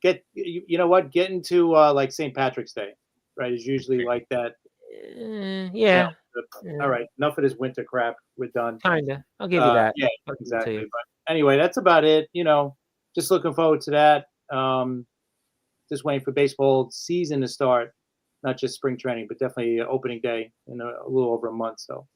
Get into like St. Patrick's Day, right? Is usually like that. Yeah. All right. Enough of this winter crap. We're done. Kinda. I'll give you that. Yeah, exactly. But anyway, that's about it. Just looking forward to that. Just waiting for baseball season to start, not just spring training, but definitely opening day in a little over a month. So.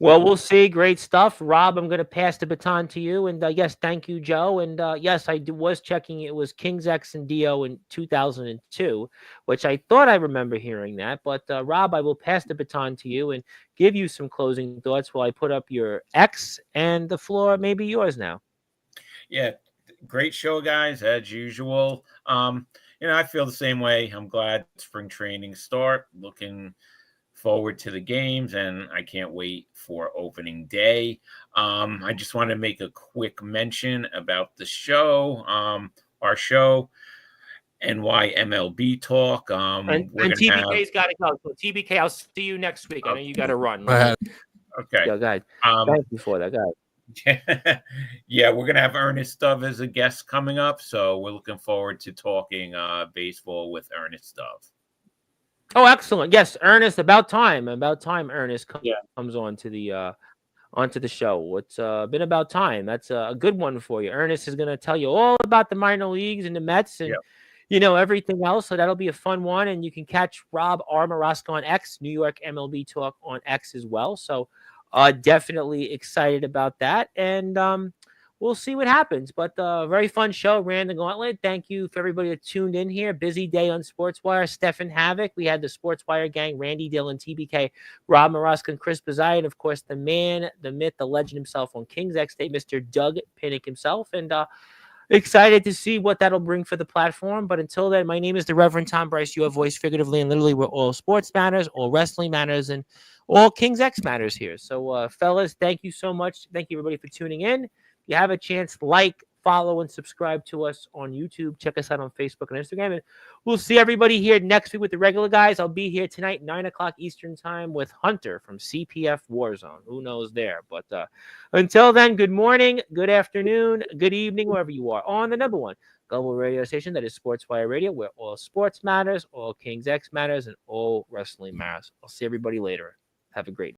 Well, we'll see. Great stuff. Rob, I'm going to pass the baton to you. And yes, thank you, Joe. And yes, I was checking. It was King's X and Dio in 2002, which I thought I remember hearing that. But Rob, I will pass the baton to you and give you some closing thoughts while I put up your X, and the floor may be yours now. Yeah, great show, guys, as usual. I feel the same way. I'm glad spring training start. Looking forward to the games, and I can't wait for opening day. I just want to make a quick mention about the show, our show, NY MLB Talk. And TBK's got to go. So TBK, I'll see you next week. I know you got to run. Okay. Yeah, guys. Thank you for that, guys. Yeah, we're gonna have Ernest Dove as a guest coming up, so we're looking forward to talking baseball with Ernest Dove. Oh, excellent! Yes, Ernest. About time. Ernest comes on to the onto the show. It's been about time. That's a good one for you. Ernest is going to tell you all about the minor leagues and the Mets and everything else. So that'll be a fun one. And you can catch Rob R. Marasco on X, New York MLB Talk on X as well. So definitely excited about that. And we'll see what happens. But very fun show, ran the gauntlet. Thank you for everybody that tuned in here. Busy day on Sportswire. Stefan Havoc. We had the Sportswire gang, Randy Dillon, TBK, Rob Maraska, and Chris Bazai. And, of course, the man, the myth, the legend himself on King's X Day, Mr. Doug Pinnick himself. And excited to see what that'll bring for the platform. But until then, my name is the Reverend Tom Bryce, your voice figuratively and literally, where all sports matters, all wrestling matters, and all King's X matters here. So, fellas, thank you so much. Thank you, everybody, for tuning in. If you have a chance, like, follow, and subscribe to us on YouTube. Check us out on Facebook and Instagram. And we'll see everybody here next week with the regular guys. I'll be here tonight, 9 o'clock Eastern time with Hunter from CPF Warzone. Who knows there? But until then, good morning, good afternoon, good evening, wherever you are on the number one global radio station that is Sportswire Radio, where all sports matters, all King's X matters, and all wrestling matters. I'll see everybody later. Have a great